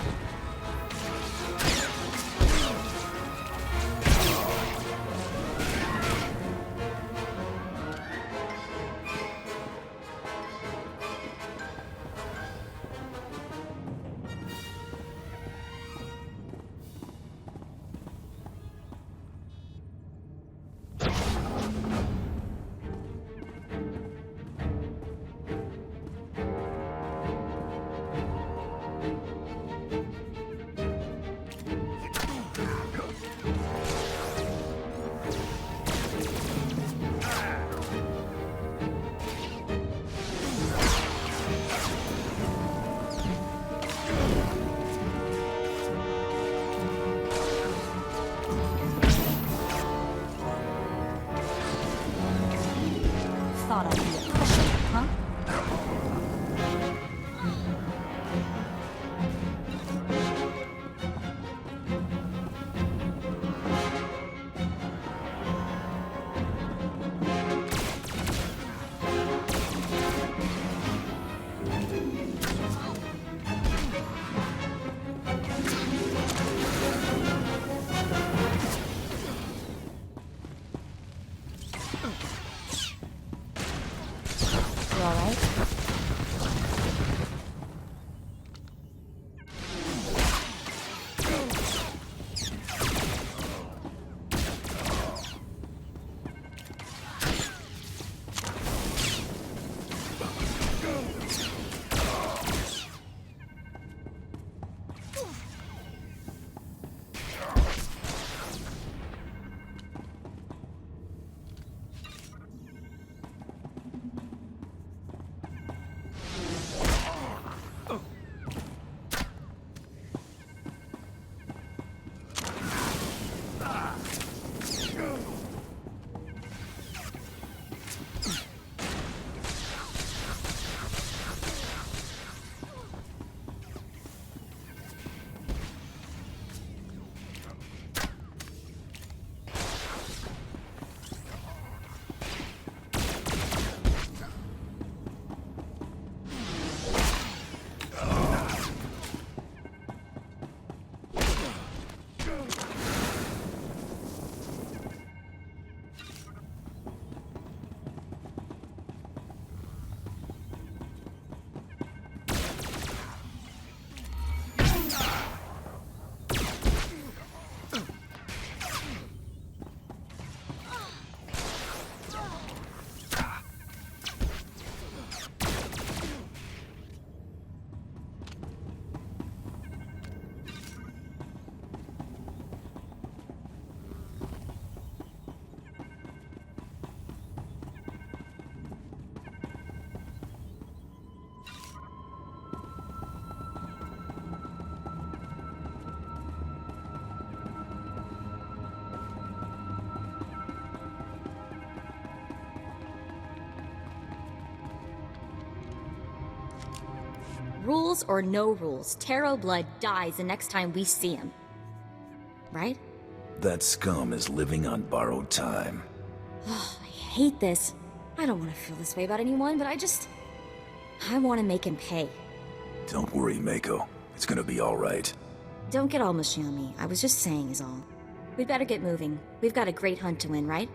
rules or no rules, Taro Blood dies the next time we see him. Right? That scum is living on borrowed time. Oh, I hate this. I don't want to feel this way about anyone, but I want to make him pay. Don't worry, Mako. It's gonna be alright. Don't get all mushy on me. I was just saying is all. We'd better get moving. We've got a great hunt to win, right?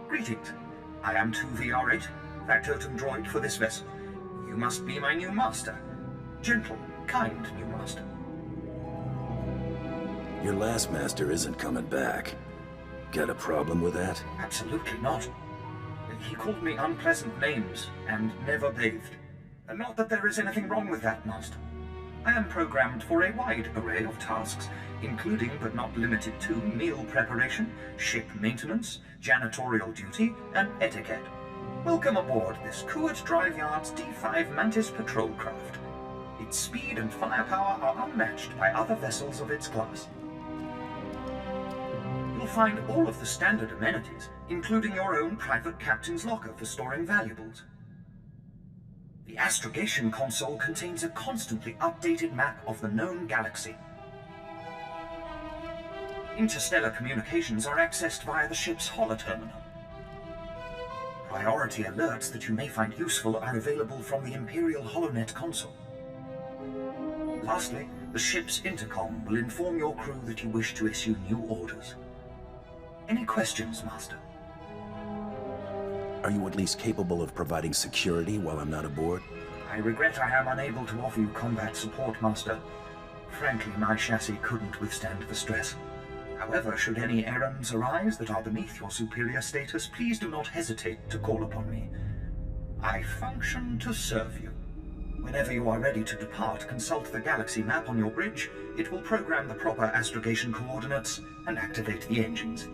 Greetings. I am 2VR8, factotum droid for this vessel. You must be my new master. Gentle, kind new master. Your last master isn't coming back. Got a problem with that? Absolutely not. He called me unpleasant names and never bathed. Not that there is anything wrong with that, master. I am programmed for a wide array of tasks, including but not limited to meal preparation, ship maintenance, janitorial duty, and etiquette. Welcome aboard this Kuat Drive Yard's D5 Mantis patrol craft. Its speed and firepower are unmatched by other vessels of its class. You'll find all of the standard amenities, including your own private captain's locker for storing valuables. The astrogation console contains a constantly updated map of the known galaxy. Interstellar communications are accessed via the ship's holoterminal. Priority alerts that you may find useful are available from the Imperial HoloNet console. Lastly, the ship's intercom will inform your crew that you wish to issue new orders. Any questions, Master? Are you at least capable of providing security while I'm not aboard? I regret I am unable to offer you combat support, Master. Frankly, my chassis couldn't withstand the stress. However, should any errands arise that are beneath your superior status, please do not hesitate to call upon me. I function to serve you. Whenever you are ready to depart, consult the galaxy map on your bridge. It will program the proper astrogation coordinates and activate the engines.